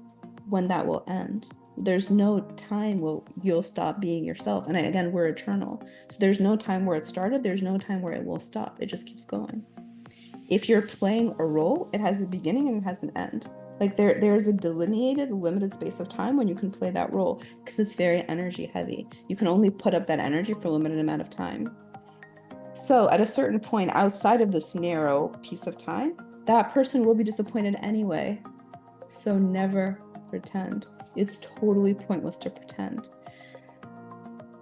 when that will end. There's no time where you'll stop being yourself. And again, we're eternal. So there's no time where it started. There's no time where it will stop. It just keeps going. If you're playing a role, it has a beginning and it has an end. Like there's a delineated, limited space of time when you can play that role because it's very energy heavy. You can only put up that energy for a limited amount of time. So at a certain point outside of this narrow piece of time, that person will be disappointed anyway. So never pretend. It's totally pointless to pretend.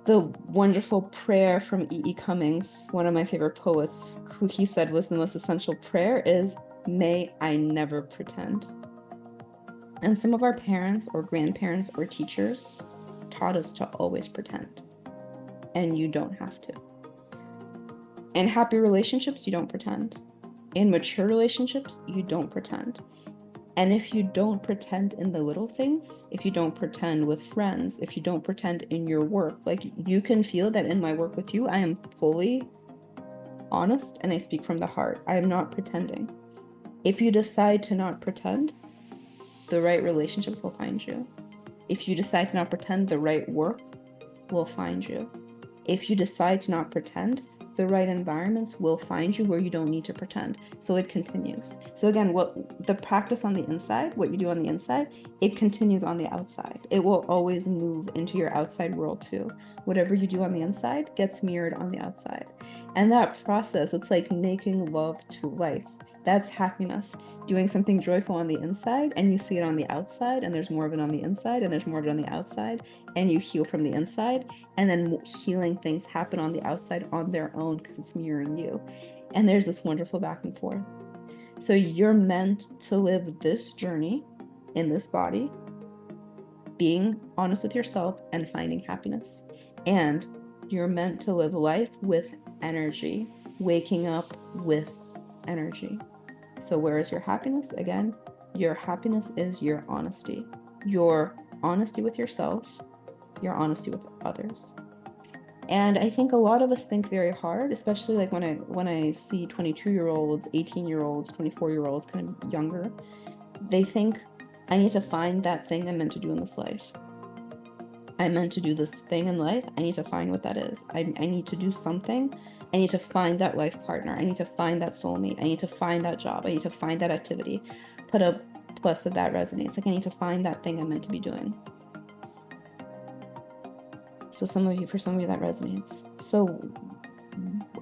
The wonderful prayer from E.E. Cummings, one of my favorite poets, who he said was the most essential prayer is, "May I never pretend." And some of our parents or grandparents or teachers taught us to always pretend. And you don't have to. In happy relationships, you don't pretend. In mature relationships, you don't pretend. And if you don't pretend in the little things, if you don't pretend with friends, if you don't pretend in your work, like you can feel that in my work with you, I am fully honest and I speak from the heart. I am not pretending. If you decide to not pretend, the right relationships will find you. If you decide to not pretend, the right work will find you. If you decide to not pretend, the right environments will find you where you don't need to pretend. So it continues. So again, what the practice on the inside, what you do on the inside, it continues on the outside. It will always move into your outside world too. Whatever you do on the inside gets mirrored on the outside. And that process, it's like making love to life. That's happiness. Doing something joyful on the inside and you see it on the outside, and there's more of it on the inside and there's more of it on the outside, and you heal from the inside, and then healing things happen on the outside on their own because it's mirroring you. And there's this wonderful back and forth. So you're meant to live this journey in this body, being honest with yourself and finding happiness. And you're meant to live life with energy, waking up with energy. So where is your happiness? Again, your happiness is your honesty. Your honesty with yourself, your honesty with others. And I think a lot of us think very hard, especially like when I see 22-year-olds, 18-year-olds, 24-year-olds, kind of younger, they think, I need to find that thing I'm meant to do in this life. I'm meant to do this thing in life. I need to find what that is. I need to do something. I need to find that life partner. I need to find that soulmate. I need to find that job. I need to find that activity. Put a plus if that resonates. Like I need to find that thing I'm meant to be doing. So for some of you that resonates. So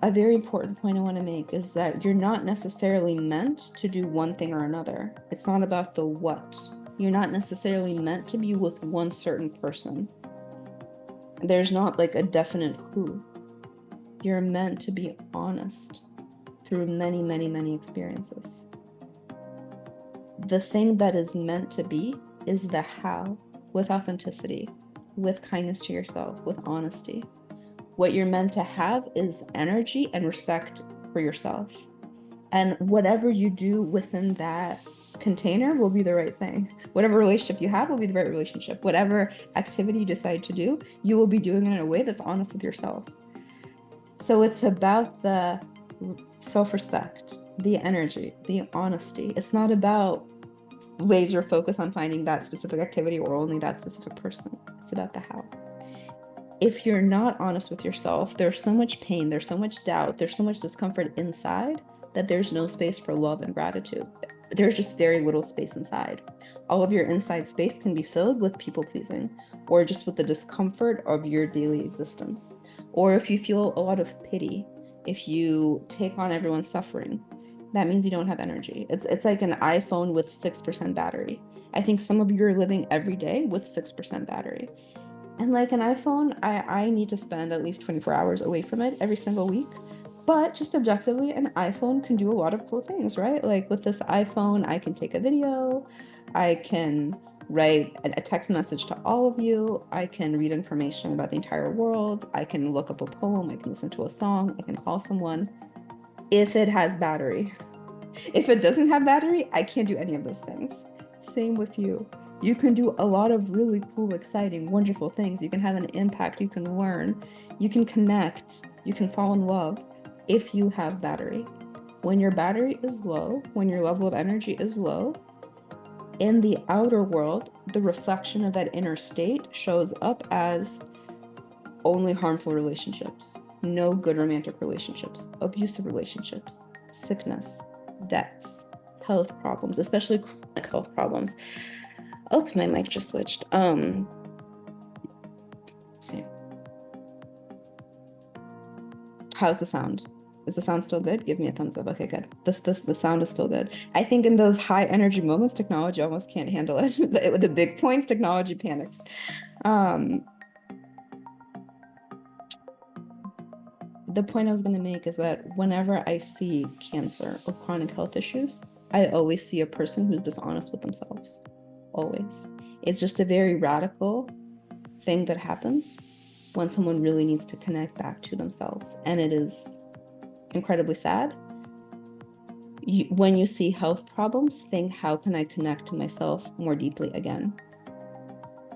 a very important point I want to make is that you're not necessarily meant to do one thing or another. It's not about the what. You're not necessarily meant to be with one certain person. There's not like a definite who. You're meant to be honest through many, many, many experiences. The thing that is meant to be is the how, with authenticity, with kindness to yourself, with honesty. What you're meant to have is energy and respect for yourself. And whatever you do within that container will be the right thing. Whatever relationship you have will be the right relationship. Whatever activity you decide to do, you will be doing it in a way that's honest with yourself. So it's about the self-respect, the energy, the honesty. It's not about laser focus on finding that specific activity or only that specific person. It's about the how. If you're not honest with yourself, there's so much pain, there's so much doubt, there's so much discomfort inside that there's no space for love and gratitude. There's just very little space inside. All of your inside space can be filled with people pleasing, or just with the discomfort of your daily existence. Or if you feel a lot of pity, if you take on everyone's suffering, that means you don't have energy. It's like an iPhone with 6% battery. I think some of you are living every day with 6% battery. And like an iPhone, I need to spend at least 24 hours away from it every single week. But just objectively, an iPhone can do a lot of cool things, right? Like with this iPhone, I can take a video, I can write a text message to all of you, I can read information about the entire world, I can look up a poem, I can listen to a song, I can call someone, if it has battery. If it doesn't have battery, I can't do any of those things. Same with you. You can do a lot of really cool, exciting, wonderful things. You can have an impact. You can learn. You can connect. You can fall in love if you have battery. When your battery is low, when your level of energy is low, in the outer world, the reflection of that inner state shows up as only harmful relationships, no good romantic relationships, abusive relationships, sickness, debts, health problems, especially chronic health problems. Oh, my mic just switched. Let's see. How's the sound? Is the sound still good? Give me a thumbs up. Okay, good. The sound is still good. I think in those high energy moments, technology almost can't handle it. The big points, technology panics. Um, the point I was going to make is that whenever I see cancer or chronic health issues, I always see a person who's dishonest with themselves. Always. It's just a very radical thing that happens when someone really needs to connect back to themselves. And it is incredibly sad. When you see health problems, think, how can I connect to myself more deeply again?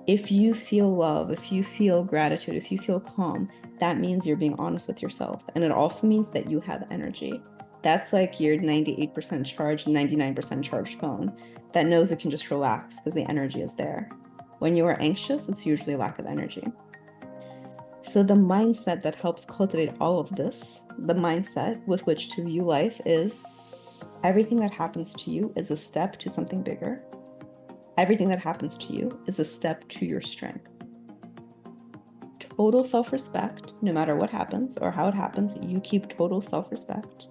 If you feel love, if you feel gratitude, if you feel calm, that means you're being honest with yourself. And it also means that you have energy. That's like your 98% charged, 99% charged phone that knows it can just relax because the energy is there. When you are anxious, it's usually a lack of energy. So the mindset that helps cultivate all of this, the mindset with which to view life is everything that happens to you is a step to something bigger. Everything that happens to you is a step to your strength. Total self-respect, no matter what happens or how it happens, you keep total self-respect.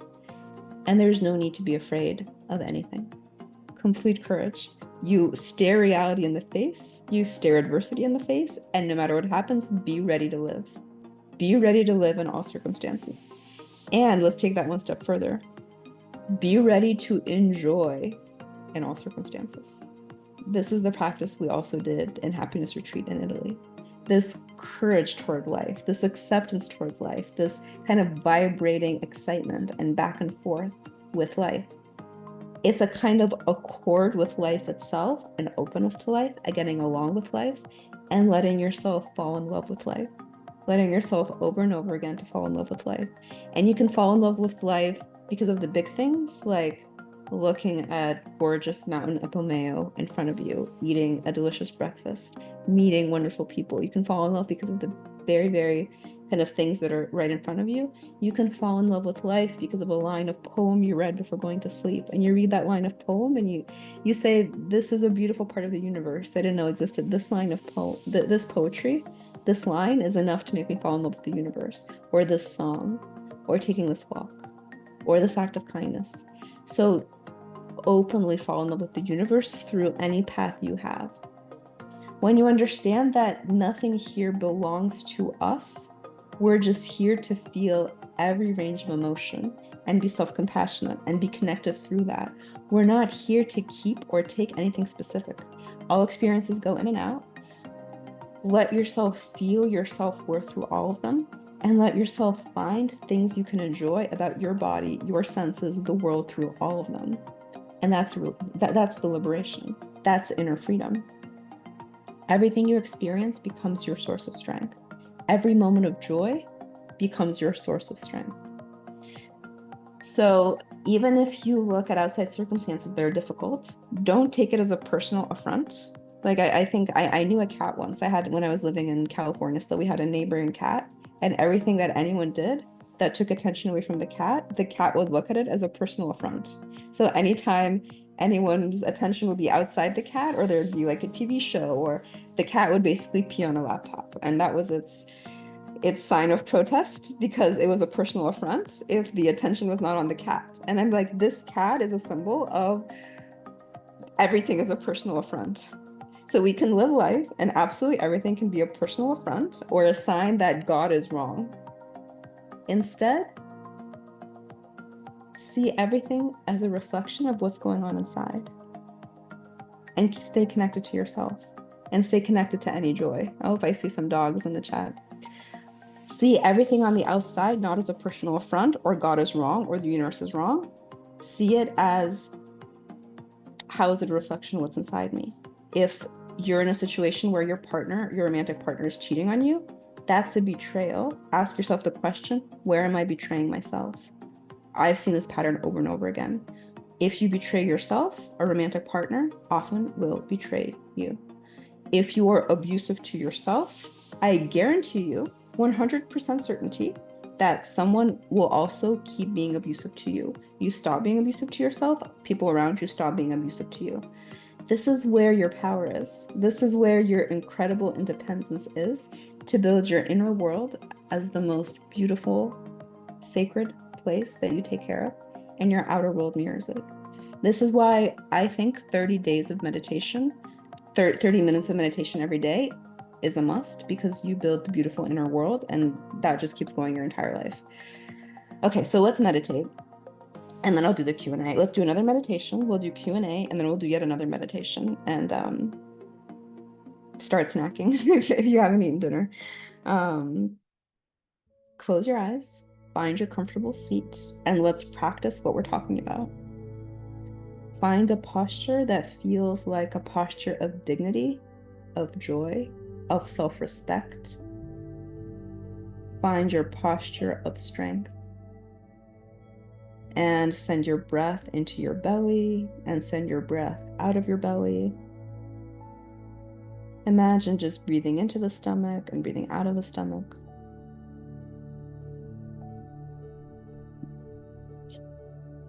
And there's no need to be afraid of anything. Complete courage. You stare reality in the face, you stare adversity in the face, and no matter what happens, be ready to live. Be ready to live in all circumstances. And let's take that one step further. Be ready to enjoy in all circumstances. This is the practice we also did in Happiness Retreat in Italy. This courage toward life, this acceptance towards life, this kind of vibrating excitement and back and forth with life. It's a kind of accord with life itself, an openness to life, a getting along with life, and letting yourself fall in love with life. Letting yourself over and over again to fall in love with life. And you can fall in love with life because of the big things, like looking at gorgeous Mountain Epomeo in front of you, eating a delicious breakfast, meeting wonderful people. You can fall in love because of the very, very kind of things that are right in front of you. You can fall in love with life because of a line of poem you read before going to sleep. And you read that line of poem and you say, this is a beautiful part of the universe I didn't know existed. This line of this poetry, this line is enough to make me fall in love with the universe, or this song, or taking this walk, or this act of kindness. So openly fall in love with the universe through any path you have. When you understand that nothing here belongs to us, we're just here to feel every range of emotion and be self-compassionate and be connected through that. We're not here to keep or take anything specific. All experiences go in and out. Let yourself feel your self-worth through all of them, and let yourself find things you can enjoy about your body, your senses, the world through all of them. And that's the liberation. That's inner freedom. Everything you experience becomes your source of strength. Every moment of joy becomes your source of strength. So even if you look at outside circumstances that are difficult, don't take it as a personal affront. Like I think I knew a cat once. When I was living in California, still we had a neighboring cat, and everything that anyone did that took attention away from the cat would look at it as a personal affront. So anytime anyone's attention would be outside the cat, or there'd be like a TV show, or the cat would basically pee on a laptop, and that was its sign of protest, because it was a personal affront if the attention was not on the cat. And I'm like, this cat is a symbol of everything is a personal affront. So we can live life and absolutely everything can be a personal affront or a sign that God is wrong. Instead, see everything as a reflection of what's going on inside, and stay connected to yourself, and stay connected to any joy. I hope I see some dogs in the chat. See everything on the outside not as a personal affront or God is wrong or the universe is wrong. See it as, how is it a reflection of what's inside me? If you're in a situation where your partner, your romantic partner, is cheating on you, that's a betrayal. Ask yourself the question, where am I betraying myself? I've seen this pattern over and over again. If you betray yourself, a romantic partner often will betray you. If you are abusive to yourself, I guarantee you 100% certainty that someone will also keep being abusive to you. You stop being abusive to yourself, people around you stop being abusive to you. This is where your power is. This is where your incredible independence is, to build your inner world as the most beautiful, sacred place that you take care of, and your outer world mirrors it. This is why I think 30 days of meditation, 30 minutes of meditation every day is a must, because you build the beautiful inner world, and that just keeps going your entire life. Okay, so let's meditate. And then I'll do the Q&A. Let's do another meditation. We'll do Q&A, and then we'll do yet another meditation, and start snacking if you haven't eaten dinner. Close your eyes, find your comfortable seat, and let's practice what we're talking about. Find a posture that feels like a posture of dignity, of joy, of self-respect. Find your posture of strength. And send your breath into your belly and send your breath out of your belly. Imagine just breathing into the stomach and breathing out of the stomach.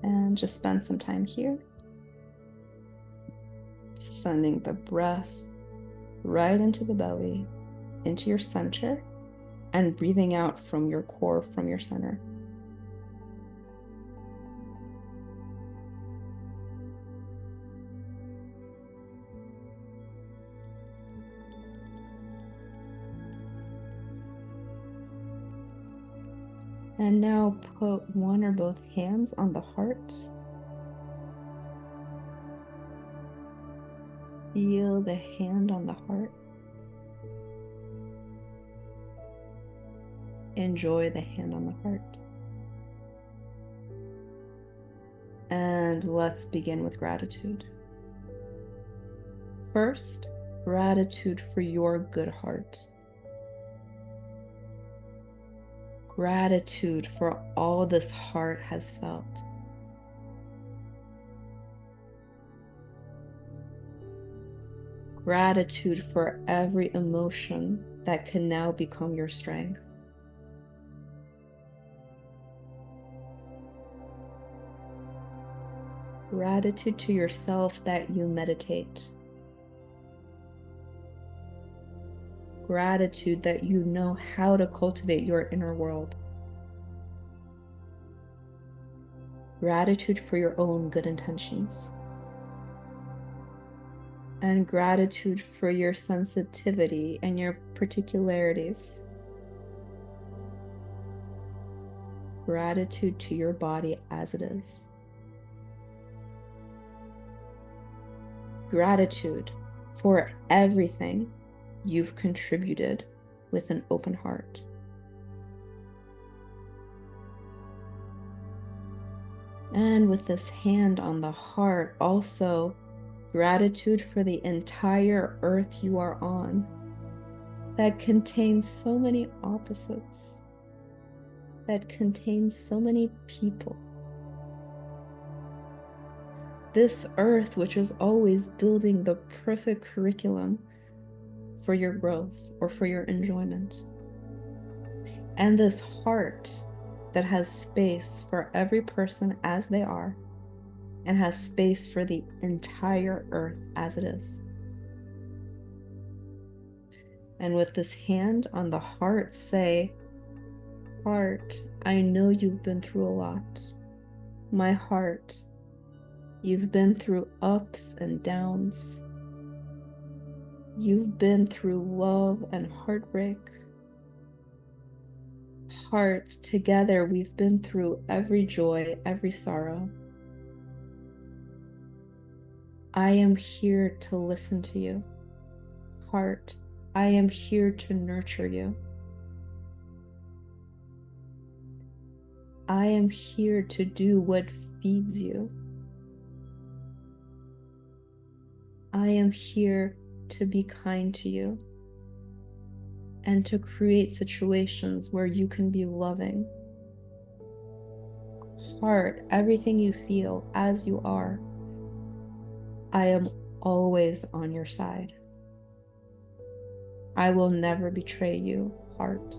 And just spend some time here, sending the breath right into the belly, into your center, and breathing out from your core, from your center. And now put one or both hands on the heart. Feel the hand on the heart. Enjoy the hand on the heart. And let's begin with gratitude. First, gratitude for your good heart. Gratitude for all this heart has felt. Gratitude for every emotion that can now become your strength. Gratitude to yourself that you meditate. Gratitude that you know how to cultivate your inner world. Gratitude for your own good intentions. And gratitude for your sensitivity and your particularities. Gratitude to your body as it is. Gratitude for everything you've contributed with an open heart. And with this hand on the heart, also gratitude for the entire earth you are on, that contains so many opposites, that contains so many people. This earth, which is always building the perfect curriculum for your growth or for your enjoyment. And this heart that has space for every person as they are, and has space for the entire earth as it is. And with this hand on the heart, say, heart, I know you've been through a lot. My heart, you've been through ups and downs. You've been through love and heartbreak. Heart, together we've been through every joy, every sorrow. I am here to listen to you. Heart, I am here to nurture you. I am here to do what feeds you. I am here to be kind to you and to create situations where you can be loving. Heart, everything you feel as you are, I am always on your side. I will never betray you, heart.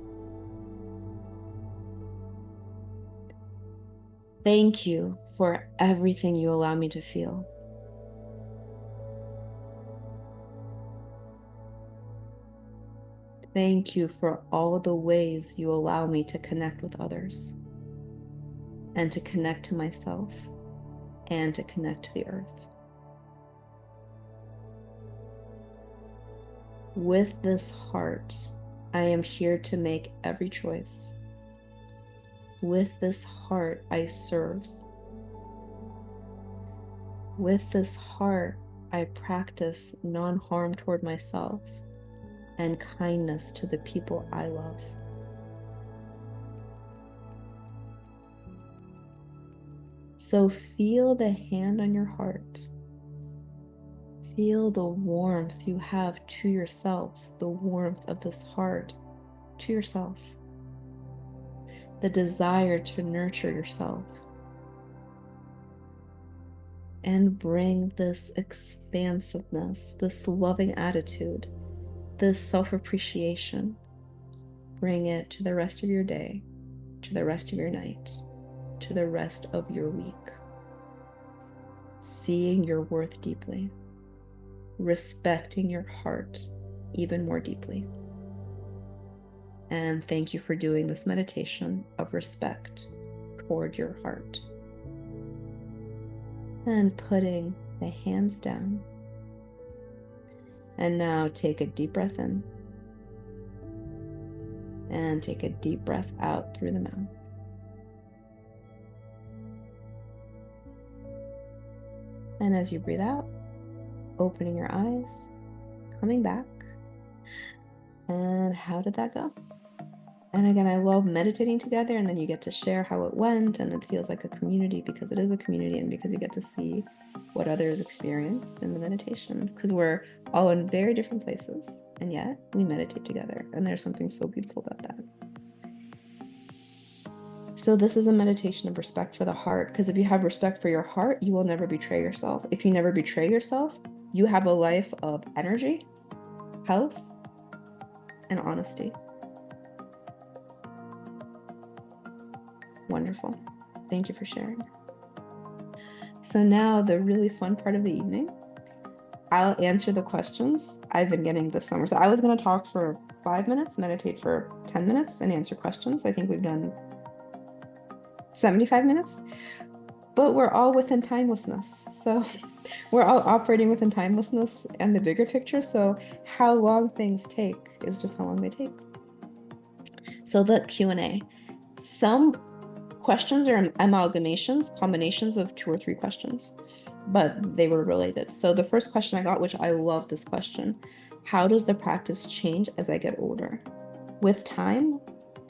Thank you for everything you allow me to feel. Thank you for all the ways you allow me to connect with others and to connect to myself and to connect to the earth. With this heart, I am here to make every choice. With this heart, I serve. With this heart, I practice non-harm toward myself and kindness to the people I love. So feel the hand on your heart. Feel the warmth you have to yourself, the warmth of this heart to yourself, the desire to nurture yourself, and bring this expansiveness, this loving attitude, this self-appreciation. Bring it to the rest of your day, to the rest of your night, to the rest of your week. Seeing your worth deeply, respecting your heart even more deeply. And thank you for doing this meditation of respect toward your heart. And putting the hands down. And now take a deep breath in. And take a deep breath out through the mouth. And as you breathe out, opening your eyes, coming back. And how did that go? And again, I love meditating together, and then you get to share how it went, and it feels like a community because it is a community, and because you get to see what others experienced in the meditation, because we're all in very different places, and yet we meditate together, and there's something so beautiful about that. So this is a meditation of respect for the heart, because if you have respect for your heart, you will never betray yourself. If you never betray yourself, you have a life of energy, health, and honesty. Wonderful. Thank you for sharing. So now the really fun part of the evening, I'll answer the questions I've been getting this summer. So I was going to talk for 5 minutes, meditate for 10 minutes, and answer questions. I think we've done 75 minutes, but we're all within timelessness. So we're all operating within timelessness and the bigger picture. So how long things take is just how long they take. So the Q&A. Some questions are amalgamations, combinations of 2 or 3 questions, but they were related. So the first question I got, which I love this question, how does the practice change as I get older? With time,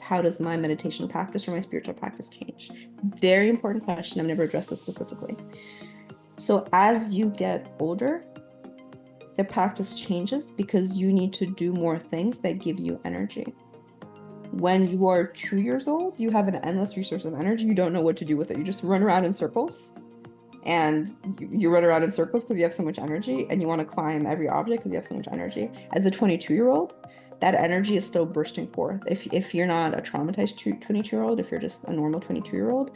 how does my meditation practice or my spiritual practice change? Very important question. I've never addressed this specifically. So as you get older, the practice changes because you need to do more things that give you energy. When you are 2 years old, you have an endless resource of energy. You don't know what to do with it. You just run around in circles, and you run around in circles because you have so much energy, and you want to climb every object because you have so much energy. As a 22-year-old, that energy is still bursting forth. If you're not a traumatized 22-year-old, if you're just a normal 22-year-old,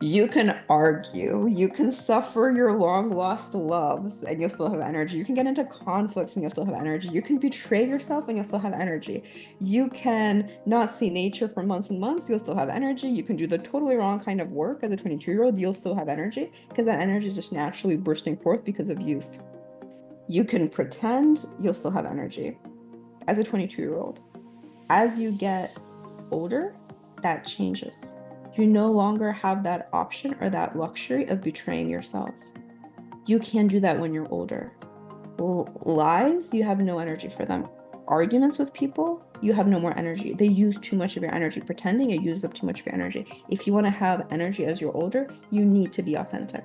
you can argue, you can suffer your long lost loves, and you'll still have energy. You can get into conflicts and you'll still have energy. You can betray yourself and you'll still have energy. You can not see nature for months and months, you'll still have energy. You can do the totally wrong kind of work as a 22-year-old, you'll still have energy, because that energy is just naturally bursting forth because of youth. You can pretend, you'll still have energy as a 22-year-old. As you get older, that changes. You no longer have that option or that luxury of betraying yourself. You can do that when you're older. Lies, you have no energy for them. Arguments with people, you have no more energy. They use too much of your energy. Pretending, it uses up too much of your energy. If you want to have energy as you're older, you need to be authentic.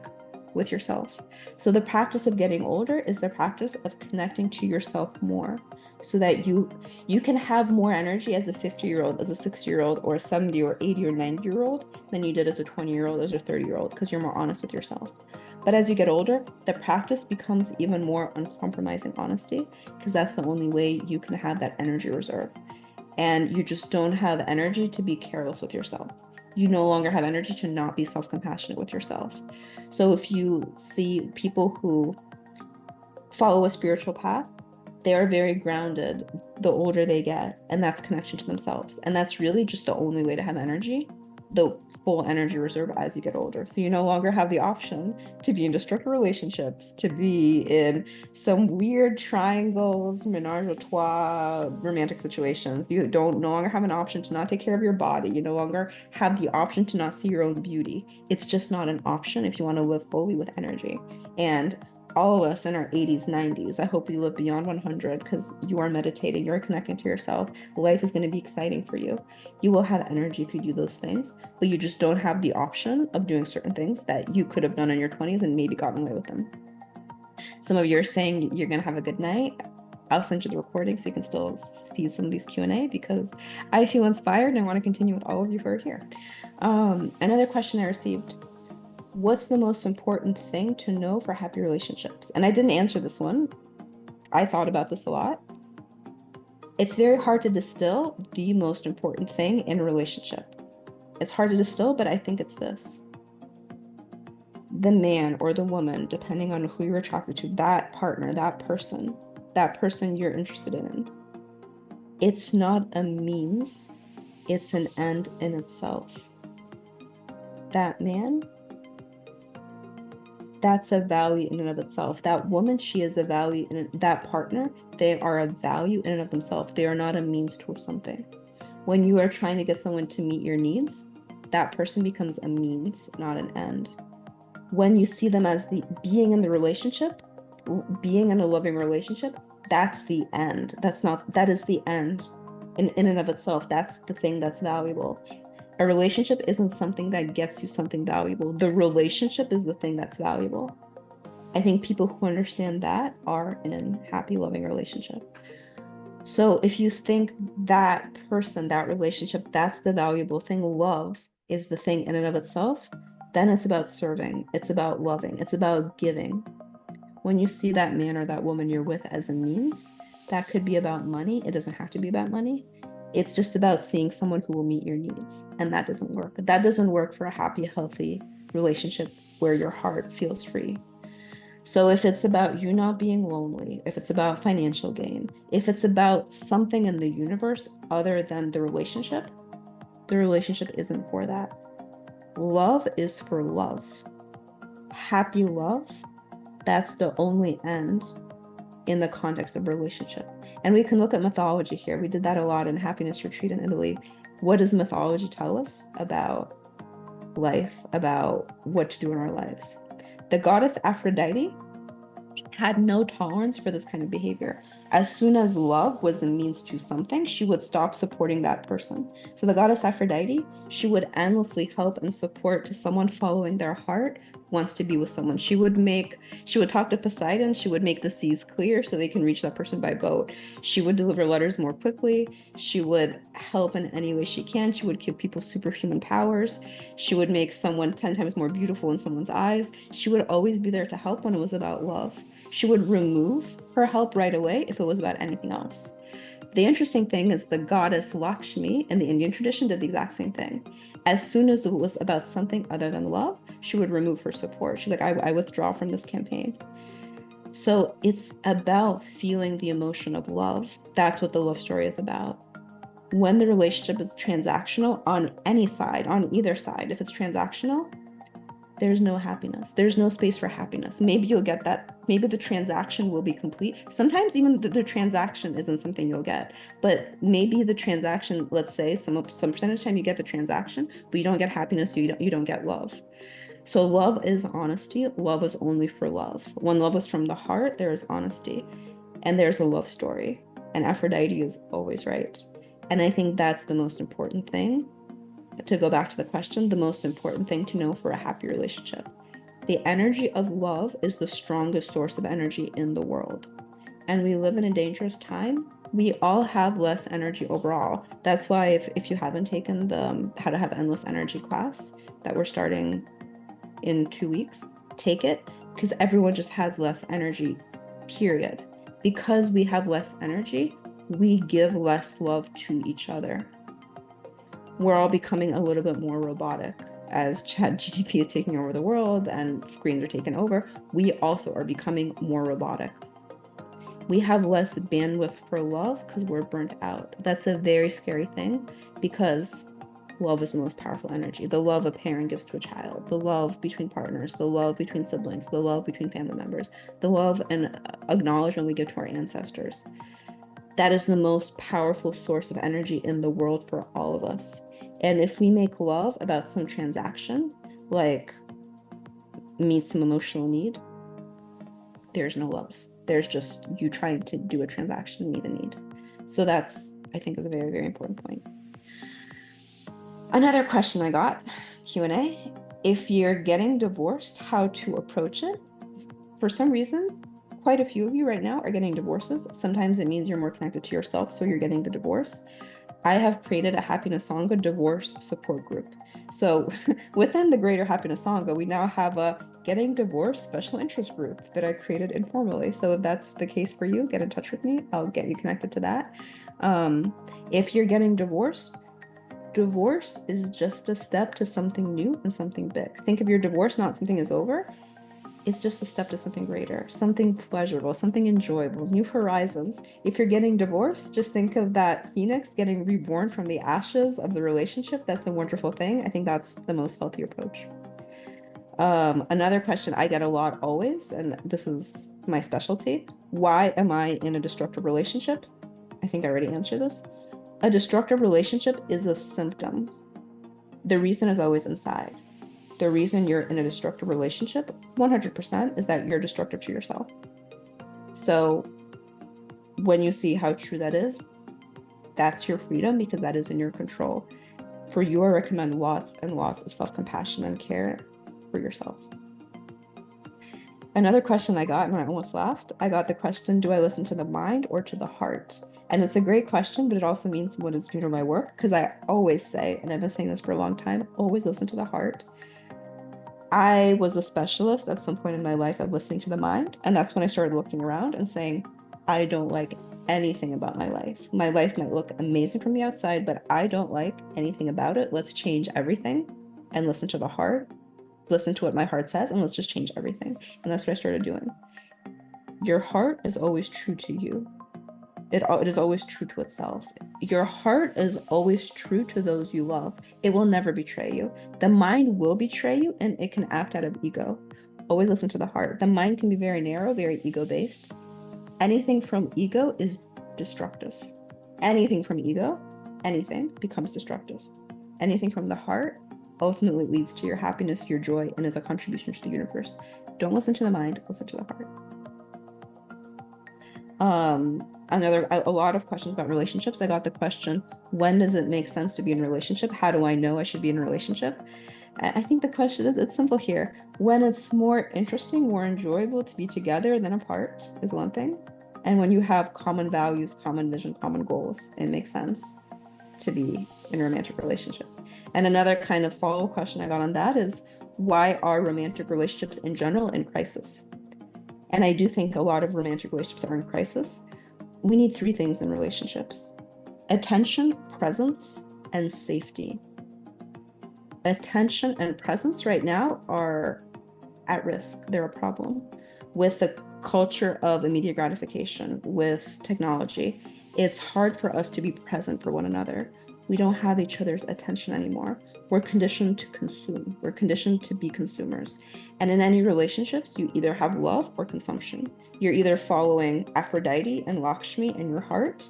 with yourself. So the practice of getting older is the practice of connecting to yourself more so that you can have more energy as a 50-year-old, as a 60-year-old, or a 70 or 80 or 90-year-old than you did as a 20-year-old, as a 30-year-old, because you're more honest with yourself. But as you get older, the practice becomes even more uncompromising honesty, because that's the only way you can have that energy reserve. And you just don't have energy to be careless with yourself. You no longer have energy to not be self-compassionate with yourself. So if you see people who follow a spiritual path, they are very grounded the older they get, and that's connection to themselves. And that's really just the only way to have energy, the full energy reserve as you get older. So you no longer have the option to be in destructive relationships, to be in some weird triangles, menage a trois, romantic situations. You don't no longer have an option to not take care of your body. You no longer have the option to not see your own beauty. It's just not an option if you want to live fully with energy. And all of us in our 80s, 90s, I hope you live beyond 100 because you are meditating, you're connecting to yourself. Life is going to be exciting for you. You will have energy if you do those things, but you just don't have the option of doing certain things that you could have done in your 20s and maybe gotten away with them. Some of you are saying you're going to have a good night. I'll send you the recording so you can still see some of these Q&A because I feel inspired and I want to continue with all of you who are here. Another question I received: what's the most important thing to know for happy relationships? And I didn't answer this one. I thought about this a lot. It's very hard to distill the most important thing in a relationship. It's hard to distill, but I think it's this. The man or the woman, depending on who you're attracted to, that partner, that person you're interested in, it's not a means, it's an end in itself. That man, that's a value in and of itself. That woman, she is a value in it. That partner, they are a value in and of themselves. They are not a means to something. When you are trying to get someone to meet your needs, that person becomes a means, not an end. When you see them as the being in the relationship, being in a loving relationship, that's the end. That is the end in and of itself. That's the thing that's valuable. A relationship isn't something that gets you something valuable. The relationship is the thing that's valuable. I think people who understand that are in happy, loving relationship. So if you think that person, that relationship, that's the valuable thing, love is the thing in and of itself, then it's about serving, it's about loving, it's about giving. When you see that man or that woman you're with as a means, that could be about money. It doesn't have to be about money. It's just about seeing someone who will meet your needs. And that doesn't work. That doesn't work for a happy, healthy relationship where your heart feels free. So if it's about you not being lonely, if it's about financial gain, if it's about something in the universe other than the relationship isn't for that. Love is for love. Happy love, that's the only end in the context of relationship. And we can look at mythology here. We did that a lot in Happiness Retreat in Italy. What does mythology tell us about life, about what to do in our lives? The goddess Aphrodite had no tolerance for this kind of behavior. As soon as love was a means to something, she would stop supporting that person. So the goddess Aphrodite, she would endlessly help and support to someone following their heart wants to be with someone. She would talk to Poseidon, she would make the seas clear so they can reach that person by boat. She would deliver letters more quickly. She would help in any way she can. She would give people superhuman powers. She would make someone 10 times more beautiful in someone's eyes. She would always be there to help when it was about love. She would remove her help right away if it was about anything else. The interesting thing is the goddess Lakshmi in the Indian tradition did the exact same thing. As soon as it was about something other than love, she would remove her support. She's like, I withdraw from this campaign. So it's about feeling the emotion of love. That's what the love story is about. When the relationship is transactional on any side, on either side, if it's transactional, there's no happiness. There's no space for happiness. Maybe you'll get that. Maybe the transaction will be complete. Sometimes even the transaction isn't something you'll get, but maybe the transaction, let's say some percentage of time you get the transaction, but you don't get happiness, you don't get love. So love is honesty. Love is only for love. When love is from the heart, there is honesty and there's a love story. And Aphrodite is always right. And I think that's the most important thing. To go back to the question, the most important thing to know for a happy relationship The energy of love is the strongest source of energy in the world. And we live in a dangerous time. We all have less energy overall. That's why if you haven't taken the How to Have Endless Energy class that we're starting in 2 weeks, take it, because everyone just has less energy, period. Because we have less energy, we give less love to each other. We're all becoming a little bit more robotic as ChatGPT is taking over the world and screens are taken over. We also are becoming more robotic. We have less bandwidth for love because we're burnt out. That's a very scary thing, because love is the most powerful energy. The love a parent gives to a child, the love between partners, the love between siblings, the love between family members, the love and acknowledgement we give to our ancestors. That is the most powerful source of energy in the world for all of us. And if we make love about some transaction, like meet some emotional need, there's no love. There's just you trying to do a transaction, meet a need. So that's, I think, is a very, very important point. Another question I got, Q&A, if you're getting divorced, how to approach it? For some reason, quite a few of you right now are getting divorces. Sometimes it means you're more connected to yourself, so you're getting the divorce. I have created a Happiness Sangha divorce support group. So within the greater Happiness Sangha, we now have a getting divorced special interest group that I created informally. So if that's the case for you, get in touch with me. I'll get you connected to that. If you're getting divorced, divorce is just a step to something new and something big. Think of your divorce not something is over. It's just a step to something greater, something pleasurable, something enjoyable, new horizons. If you're getting divorced, just think of that phoenix getting reborn from the ashes of the relationship. That's a wonderful thing. I think that's the most healthy approach. Another question I get a lot always, and this is my specialty: why am I in a destructive relationship? I think I already answered this. A destructive relationship is a symptom. The reason is always inside. The reason you're in a destructive relationship, 100%, is that you're destructive to yourself. So when you see how true that is, that's your freedom, because that is in your control. For you, I recommend lots and lots of self-compassion and care for yourself. Another question I got, and I almost laughed, I got the question, do I listen to the mind or to the heart? And it's a great question, but it also means what is true to my work, because I always say, and I've been saying this for a long time, always listen to the heart. I was a specialist at some point in my life of listening to the mind, and that's when I started looking around and saying, I don't like anything about my life. My life might look amazing from the outside, but I don't like anything about it. Let's change everything and listen to the heart, listen to what my heart says, and let's just change everything. And that's what I started doing. Your heart is always true to you. It is always true to itself. Your heart is always true to those you love. It will never betray you. The mind will betray you, and it can act out of ego. Always listen to the heart. The mind can be very narrow, very ego-based. Anything from ego is destructive. Anything from ego, anything becomes destructive. Anything from the heart ultimately leads to your happiness, your joy, and is a contribution to the universe. Don't listen to the mind, listen to the heart. A lot of questions about relationships. I got the question, when does it make sense to be in a relationship? How do I know I should be in a relationship? I think the question is, it's simple here. When it's more interesting, more enjoyable to be together than apart is one thing. And when you have common values, common vision, common goals, it makes sense to be in a romantic relationship. And another kind of follow-up question I got on that is, why are romantic relationships in general in crisis? And I do think a lot of romantic relationships are in crisis. We need 3 things in relationships: attention, presence, and safety. Attention and presence right now are at risk. They're a problem. With the culture of immediate gratification, with technology, it's hard for us to be present for one another. We don't have each other's attention anymore. We're conditioned to consume. We're conditioned to be consumers. And in any relationships, you either have love or consumption. You're either following Aphrodite and Lakshmi in your heart,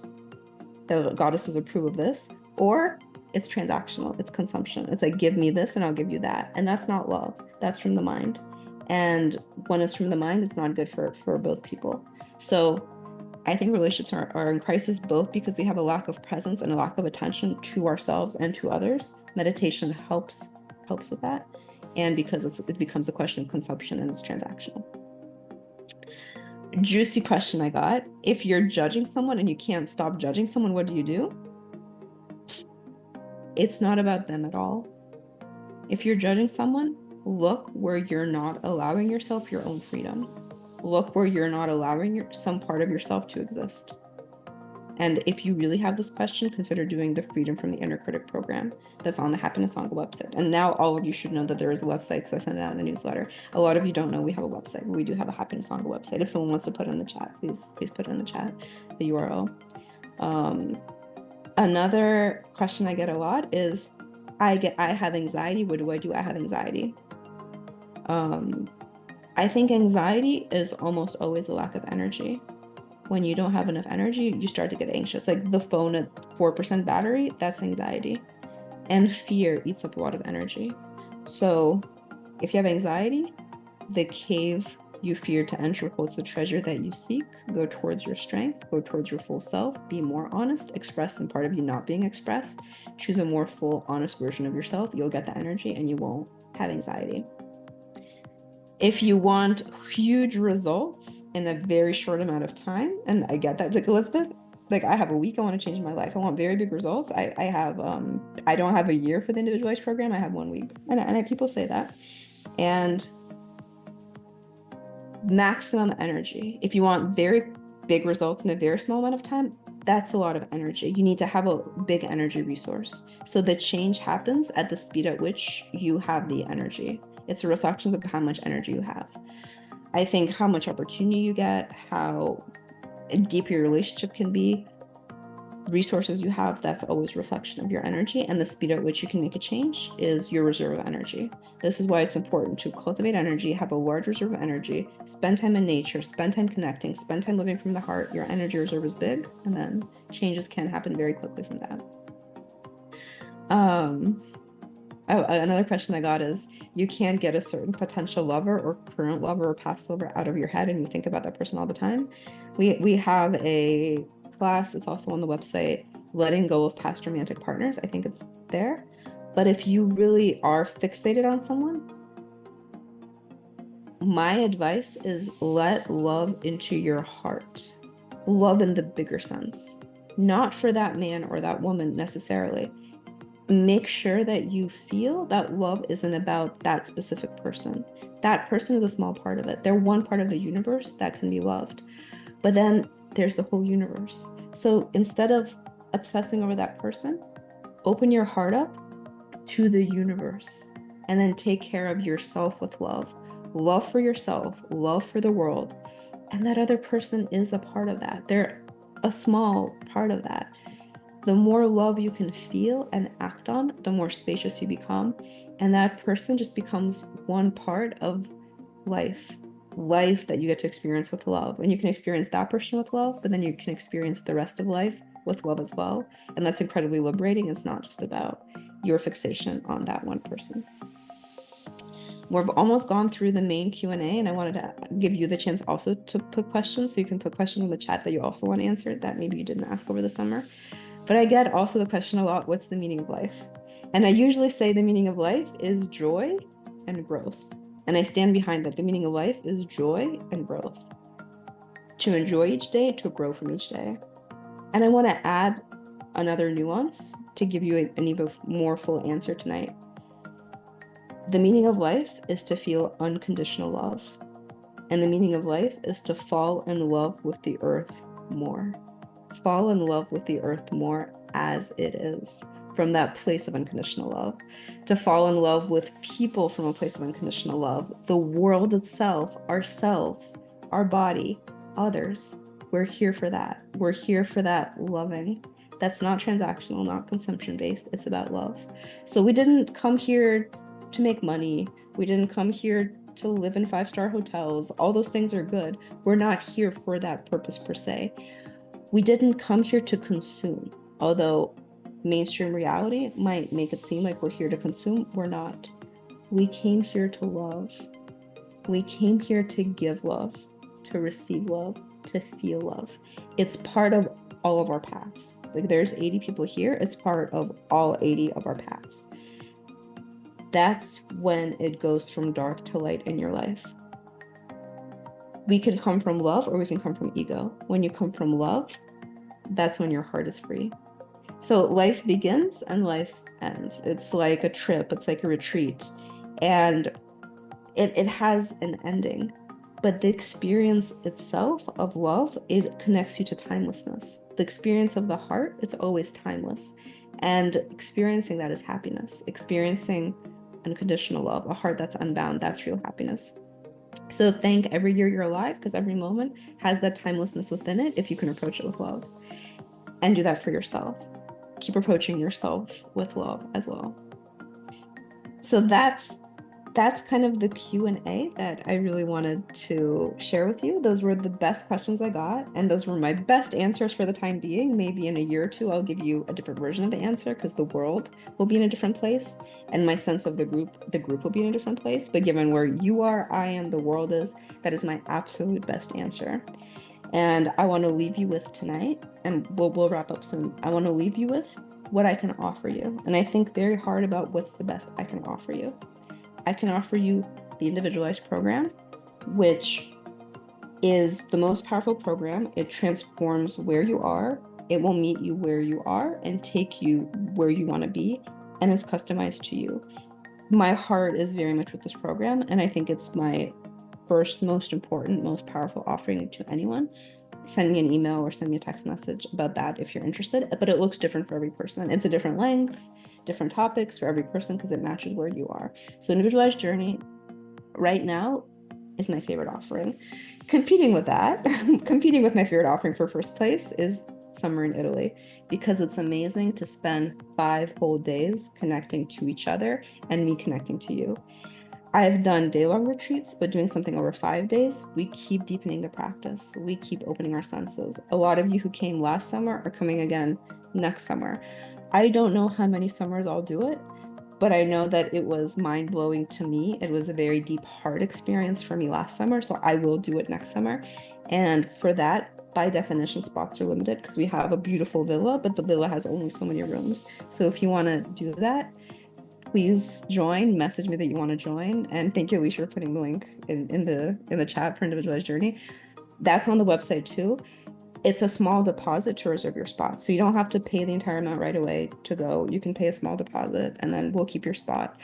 the goddesses approve of this, or it's transactional, it's consumption. It's like, give me this and I'll give you that. And that's not love. That's from the mind. And when it's from the mind, it's not good for both people. So I think relationships are in crisis, both because we have a lack of presence and a lack of attention to ourselves and to others. Meditation helps with that. and because it becomes a question of consumption and it's transactional. Juicy question I got. If you're judging someone and you can't stop judging someone, what do? It's not about them at all. If you're judging someone, look where you're not allowing yourself your own freedom. Look where you're not allowing some part of yourself to exist. And if you really have this question, consider doing the Freedom from the Inner Critic program that's on the Happiness Sangha website. And now all of you should know that there is a website because I sent it out in the newsletter. A lot of you don't know we have a website. We do have a Happiness Sangha website. If someone wants to put it in the chat, please put it in the chat, the URL. Another question I get a lot is, I have anxiety. What do? I have anxiety. I think anxiety is almost always a lack of energy. When you don't have enough energy, you start to get anxious. Like the phone at 4% battery, that's anxiety. And fear eats up a lot of energy. So if you have anxiety, the cave you fear to enter holds the treasure that you seek. Go towards your strength, go towards your full self, be more honest, express some part of you not being expressed, choose a more full, honest version of yourself. You'll get the energy and you won't have anxiety. If you want huge results in a very short amount of time, and I get that, like Elizabeth, like I have a week, I want to change my life. I want very big results. I don't have a year for the individualized program. I have 1 week, and people say that. And maximum energy. If you want very big results in a very small amount of time, that's a lot of energy. You need to have a big energy resource. So the change happens at the speed at which you have the energy. It's a reflection of how much energy you have. I think how much opportunity you get, how deep your relationship can be, resources you have, that's always a reflection of your energy. And the speed at which you can make a change is your reserve of energy. This is why it's important to cultivate energy, have a large reserve of energy, spend time in nature, spend time connecting, spend time living from the heart. Your energy reserve is big, and then changes can happen very quickly from that. Another question I got is, you can't get a certain potential lover or current lover or past lover out of your head, and you think about that person all the time. We have a class, it's also on the website, letting go of past romantic partners. I think it's there. But if you really are fixated on someone, my advice is let love into your heart. Love in the bigger sense, not for that man or that woman necessarily. Make sure that you feel that love isn't about that specific person. That person is a small part of it. They're one part of the universe that can be loved. But then there's the whole universe. So instead of obsessing over that person, open your heart up to the universe and then take care of yourself with love. Love for yourself, love for the world. And that other person is a part of that. They're a small part of that. The more love you can feel and act on, the more spacious you become. And that person just becomes one part of life that you get to experience with love. And you can experience that person with love, but then you can experience the rest of life with love as well. And that's incredibly liberating. It's not just about your fixation on that one person. We've almost gone through the main Q&A, and I wanted to give you the chance also to put questions. So you can put questions in the chat that you also want answered that maybe you didn't ask over the summer. But I get also the question a lot, what's the meaning of life? And I usually say the meaning of life is joy and growth. And I stand behind that. The meaning of life is joy and growth. To enjoy each day, to grow from each day. And I want to add another nuance to give you an even more full answer tonight. The meaning of life is to feel unconditional love. And the meaning of life is to fall in love with the earth more. Fall in love with the earth more as it is, from that place of unconditional love. To fall in love with people from a place of unconditional love, the world itself, ourselves, our body, others. We're here for that. We're here for that loving. That's not transactional, not consumption based. It's about love. So we didn't come here to make money. We didn't come here to live in 5-star hotels. All those things are good. We're not here for that purpose per se. We didn't come here to consume, although mainstream reality might make it seem like we're here to consume. We're not. We came here to love. We came here to give love, to receive love, to feel love. It's part of all of our paths. Like there's 80 people here. It's part of all 80 of our paths. that's when it goes from dark to light in your life. We can come from love or we can come from ego. When you come from love, that's when your heart is free. So life begins and life ends. It's like a trip, it's like a retreat. And it has an ending. But the experience itself of love, it connects you to timelessness. The experience of the heart, it's always timeless. And experiencing that is happiness. Experiencing unconditional love, a heart that's unbound, that's real happiness. So thank every year you're alive because every moment has that timelessness within it if you can approach it with love. And do that for yourself. Keep approaching yourself with love as well. So that's kind of the Q&A that I really wanted to share with you. Those were the best questions I got, and those were my best answers for the time being. Maybe in a year or two, I'll give you a different version of the answer because the world will be in a different place, and my sense of the group will be in a different place. But given where you are, I am, the world is, that is my absolute best answer. And I want to leave you with tonight, and we'll wrap up soon. I want to leave you with what I can offer you. And I think very hard about what's the best I can offer you. I can offer you the individualized program, which is the most powerful program. It transforms where you are. It will meet you where you are and take you where you want to be, and it's customized to you. My heart is very much with this program, and I think it's my first, most important, most powerful offering to anyone. Send me an email or send me a text message about that if you're interested, but it looks different for every person. It's a different length, different topics for every person because it matches where you are. So individualized journey right now is my favorite offering. Competing with that, competing with my favorite offering for first place is Summer in Italy, because it's amazing to spend 5 whole days connecting to each other and me connecting to you. I've done day-long retreats, but doing something over 5 days, we keep deepening the practice. We keep opening our senses. A lot of you who came last summer are coming again next summer. I don't know how many summers I'll do it, but I know that it was mind-blowing to me. It was a very deep heart experience for me last summer, so I will do it next summer. And for that, by definition, spots are limited because we have a beautiful villa, but the villa has only so many rooms. So if you want to do that, please join, message me that you want to join. And thank you, Alicia, for putting the link in the chat for Individualized Journey. That's on the website too. It's a small deposit to reserve your spot. So you don't have to pay the entire amount right away to go. You can pay a small deposit and then we'll keep your spot.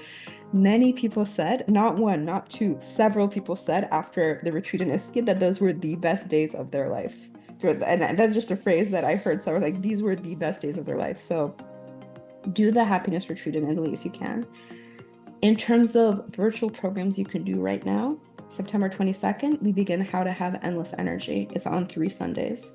Many people said, not one, not two, several people said after the retreat in Ischia that those were the best days of their life. And that's just a phrase that I heard. So like, these were the best days of their life. So do the happiness retreat in Italy if you can. In terms of virtual programs you can do right now, September 22nd, we begin How to Have Endless Energy. It's on 3 Sundays.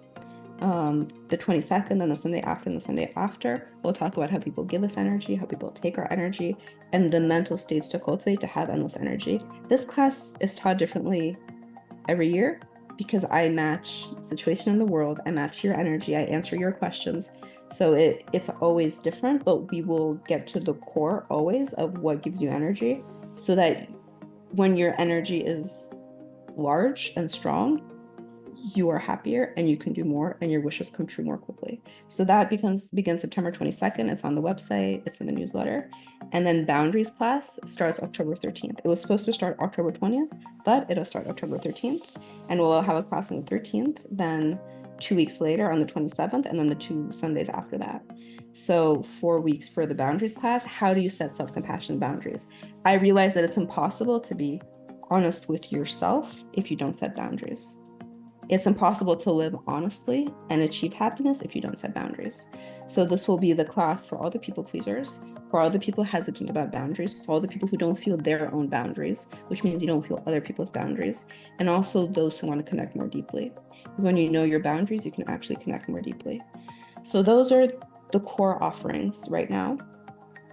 The 22nd, then the Sunday after, and the Sunday after, we'll talk about how people give us energy, how people take our energy, and the mental states to cultivate to have endless energy. This class is taught differently every year because I match the situation in the world, I match your energy, I answer your questions. So it's always different, but we will get to the core always of what gives you energy so that when your energy is large and strong, you are happier and you can do more and your wishes come true more quickly. So that begins September 22nd. It's on the website, it's in the newsletter. And then Boundaries class starts October 13th. It was supposed to start October 20th, but it'll start October 13th. And we'll have a class on the 13th, then 2 weeks later on the 27th, and then the 2 Sundays after that. So 4 weeks for the Boundaries class. How do you set self-compassion boundaries? I realize that it's impossible to be honest with yourself if you don't set boundaries. It's impossible to live honestly and achieve happiness if you don't set boundaries. So this will be the class for all the people pleasers, for all the people hesitant about boundaries, for all the people who don't feel their own boundaries, which means you don't feel other people's boundaries, and also those who want to connect more deeply. Because when you know your boundaries, you can actually connect more deeply. So those are the core offerings right now.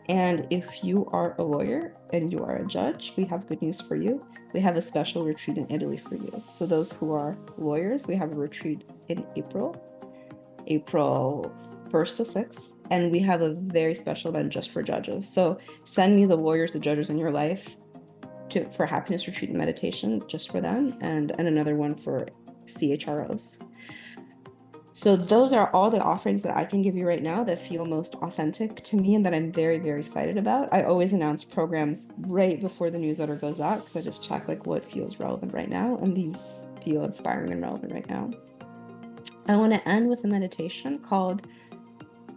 And if you are a lawyer and you are a judge, we have good news for you. We have a special retreat in Italy for you. So those who are lawyers, we have a retreat in April 1st to 6th, and we have a very special event just for judges. So send me the lawyers, the judges in your life for happiness retreat and meditation just for them, and another one for CHROs. So those are all the offerings that I can give you right now that feel most authentic to me and that I'm very, very excited about. I always announce programs right before the newsletter goes out because I just check like what feels relevant right now, and these feel inspiring and relevant right now. I want to end with a meditation called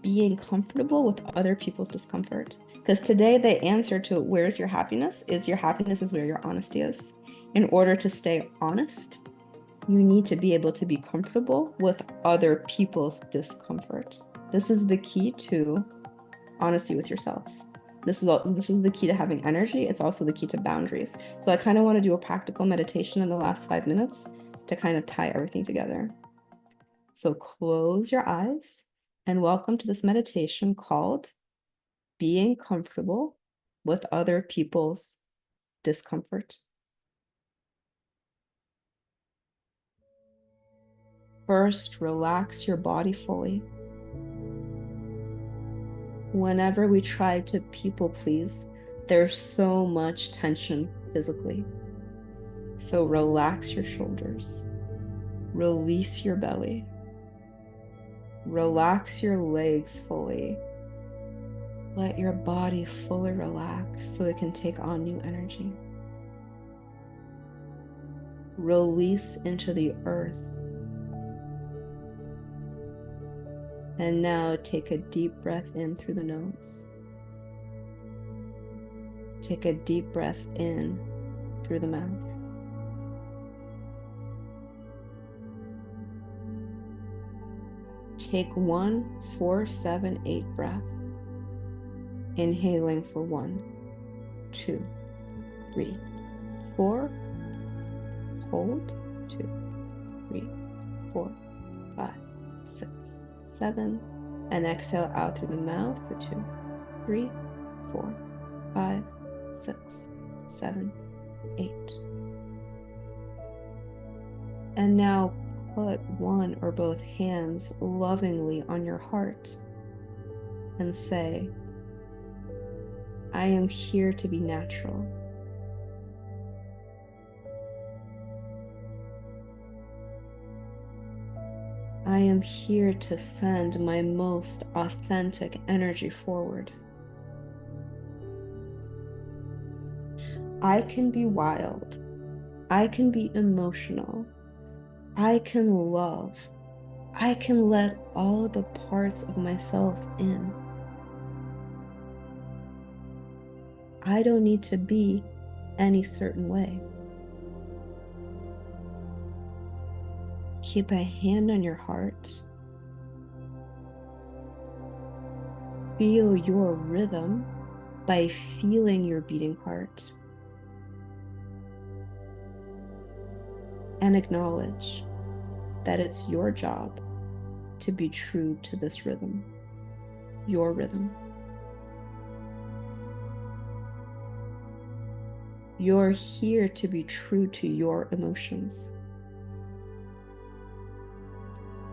being comfortable with other people's discomfort. Because today the answer to where's your happiness is where your honesty is. In order to stay honest, you need to be able to be comfortable with other people's discomfort. This is the key to honesty with yourself. This is the key to having energy. It's also the key to boundaries. So I kind of want to do a practical meditation in the last 5 minutes to kind of tie everything together. So close your eyes and welcome to this meditation called being comfortable with other people's discomfort. First, relax your body fully. Whenever we try to people please, there's so much tension physically. So relax your shoulders, release your belly, relax your legs fully. Let your body fully relax so it can take on new energy. Release into the earth. And now take a deep breath in through the nose. Take a deep breath in through the mouth. Take 1, 4, 7, 8 breath. Inhaling for 1, 2, 3, 4. Hold 2, 3, 4, 5, 6, 7. And exhale out through the mouth for 2, 3, 4, 5, 6, 7, 8. And now put one or both hands lovingly on your heart and say, I am here to be natural. I am here to send my most authentic energy forward. I can be wild. I can be emotional. I can love. I can let all the parts of myself in. I don't need to be any certain way. Keep a hand on your heart. Feel your rhythm by feeling your beating heart. And acknowledge that it's your job to be true to this rhythm, your rhythm. You're here to be true to your emotions.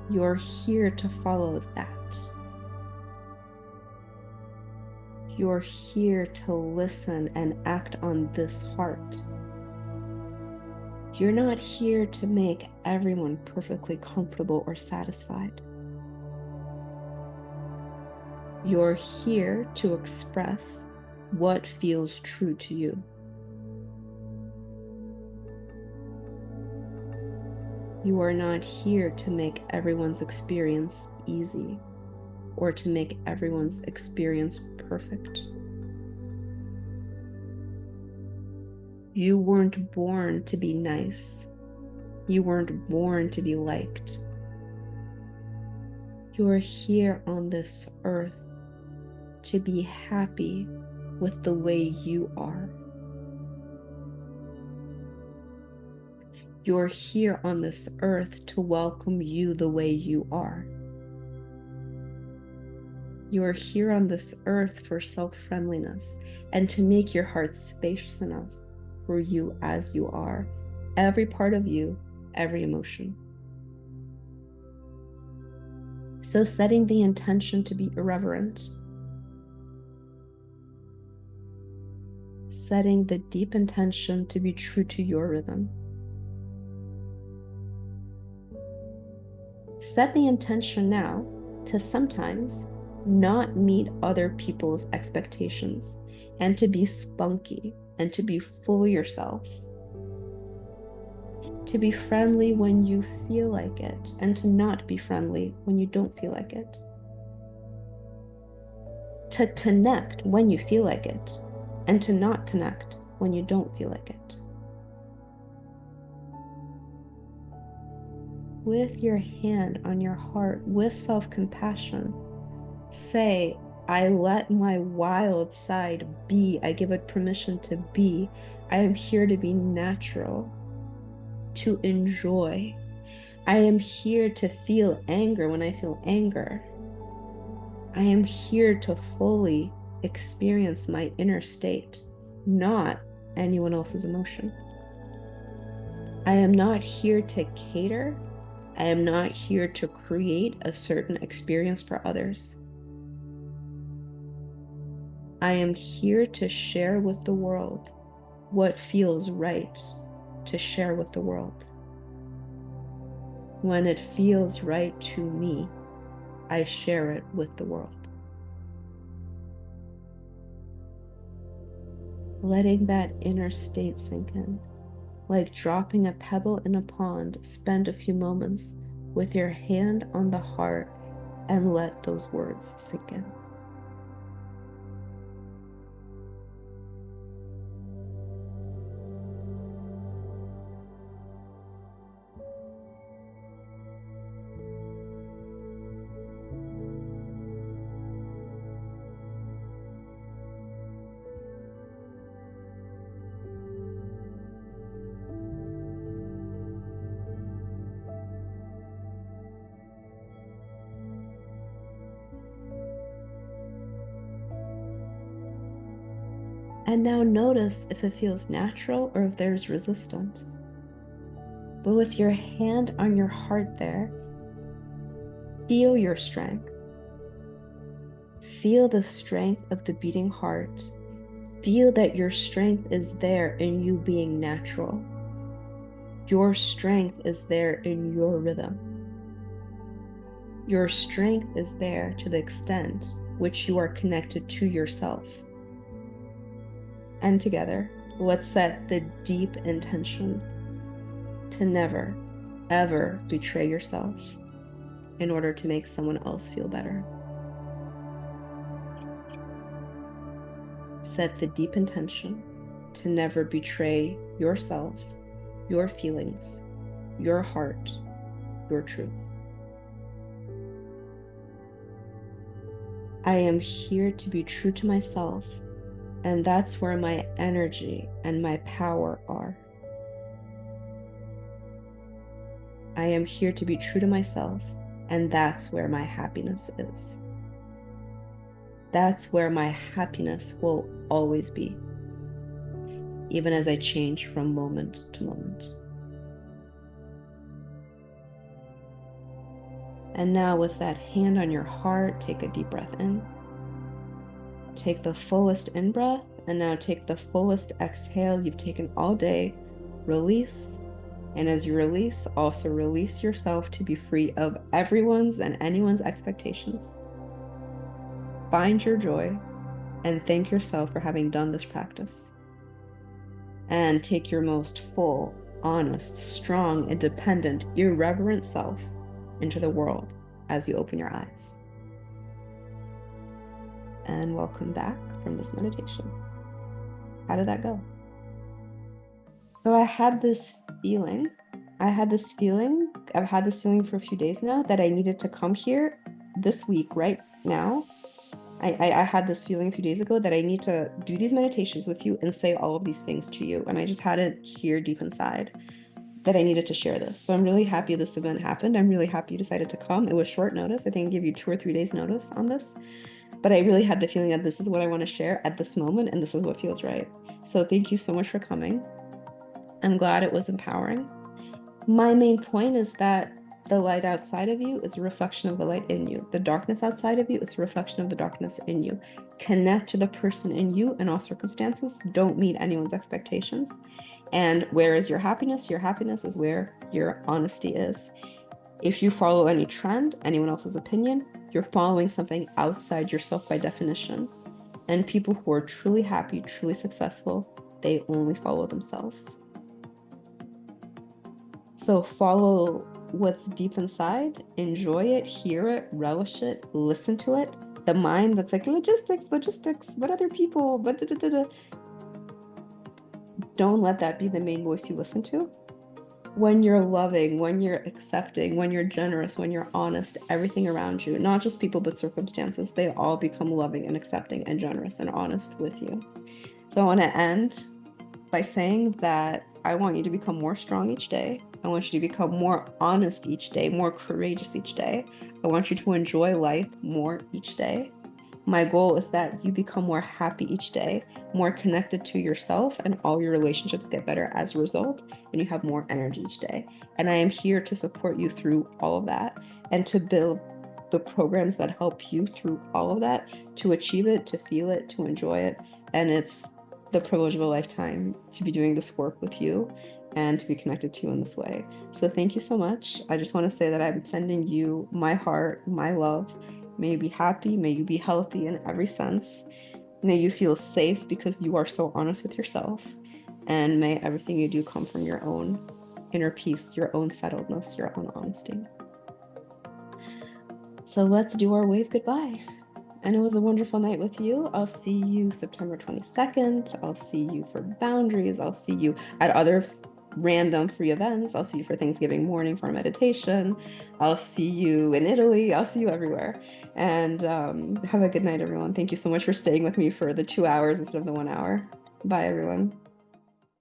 You're here to follow that. You're here to listen and act on this heart. You're not here to make everyone perfectly comfortable or satisfied. You're here to express what feels true to you. You are not here to make everyone's experience easy or to make everyone's experience perfect. You weren't born to be nice. You weren't born to be liked. You're here on this earth to be happy with the way you are. You're here on this earth to welcome you the way you are. You're here on this earth for self-friendliness and to make your heart spacious enough for you as you are, every part of you, every emotion. So setting the intention to be irreverent, setting the deep intention to be true to your rhythm, Set the intention now to sometimes not meet other people's expectations and to be spunky and to be full yourself. To be friendly when you feel like it and to not be friendly when you don't feel like it. To connect when you feel like it and to not connect when you don't feel like it. With your hand on your heart, with self-compassion, say, I let my wild side be. I give it permission to be. I am here to be natural, to enjoy. I am here to feel anger when I feel anger. I am here to fully experience my inner state, not anyone else's emotion. I am not here to cater. I am not here to create a certain experience for others. I am here to share with the world what feels right to share with the world. When it feels right to me, I share it with the world. Letting that inner state sink in, like dropping a pebble in a pond, spend a few moments with your hand on the heart and let those words sink in. And now notice if it feels natural or if there's resistance. But with your hand on your heart there, feel your strength. Feel the strength of the beating heart. Feel that your strength is there in you being natural. Your strength is there in your rhythm. Your strength is there to the extent which you are connected to yourself. And together, let's set the deep intention to never, ever betray yourself in order to make someone else feel better. Set the deep intention to never betray yourself, your feelings, your heart, your truth. I am here to be true to myself, and that's where my energy and my power are. I am here to be true to myself, and that's where my happiness is. That's where my happiness will always be, even as I change from moment to moment. And now with that hand on your heart, take a deep breath in. Take the fullest in breath, and now take the fullest exhale you've taken all day. Release. And as you release, also release yourself to be free of everyone's and anyone's expectations. Find your joy and thank yourself for having done this practice. And take your most full, honest, strong, independent, irreverent self into the world as you open your eyes. And welcome back from this meditation. How did that go? So I've had this feeling for a few days now that I needed to come here this week, right now. I had this feeling a few days ago that I need to do these meditations with you and say all of these things to you. And I just had it here deep inside that I needed to share this. So I'm really happy this event happened. I'm really happy you decided to come. It was short notice. I think I gave you 2 or 3 days notice on this. But I really had the feeling that this is what I want to share at this moment, and this is what feels right. So thank you so much for coming. I'm glad it was empowering. My main point is that the light outside of you is a reflection of the light in you. The darkness outside of you is a reflection of the darkness in you. Connect to the person in you in all circumstances. Don't meet anyone's expectations. And where is your happiness? Your happiness is where your honesty is. If you follow any trend, anyone else's opinion, you're following something outside yourself by definition. And people who are truly happy, truly successful, they only follow themselves. So follow what's deep inside, enjoy it, hear it, relish it, listen to it. The mind that's like logistics, logistics, what other people, but da, da, da, da. Don't let that be the main voice you listen to. When you're loving, when you're accepting, when you're generous, when you're honest, everything around you, not just people, but circumstances, they all become loving and accepting and generous and honest with you. So I want to end by saying that I want you to become more strong each day. I want you to become more honest each day, more courageous each day. I want you to enjoy life more each day. My goal is that you become more happy each day, more connected to yourself, and all your relationships get better as a result, and you have more energy each day. And I am here to support you through all of that and to build the programs that help you through all of that to achieve it, to feel it, to enjoy it. And it's the privilege of a lifetime to be doing this work with you and to be connected to you in this way. So thank you so much. I just want to say that I'm sending you my heart, my love. May you be happy. May you be healthy in every sense. May you feel safe because you are so honest with yourself. And may everything you do come from your own inner peace, your own settledness, your own honesty. So let's do our wave goodbye. And it was a wonderful night with you. I'll see you September 22nd. I'll see you for boundaries. I'll see you at other random free events. I'll see you for Thanksgiving morning for meditation. I'll see you in Italy. I'll see you everywhere. And have a good night, everyone. Thank you so much for staying with me for the 2 hours instead of the 1 hour. Bye, everyone.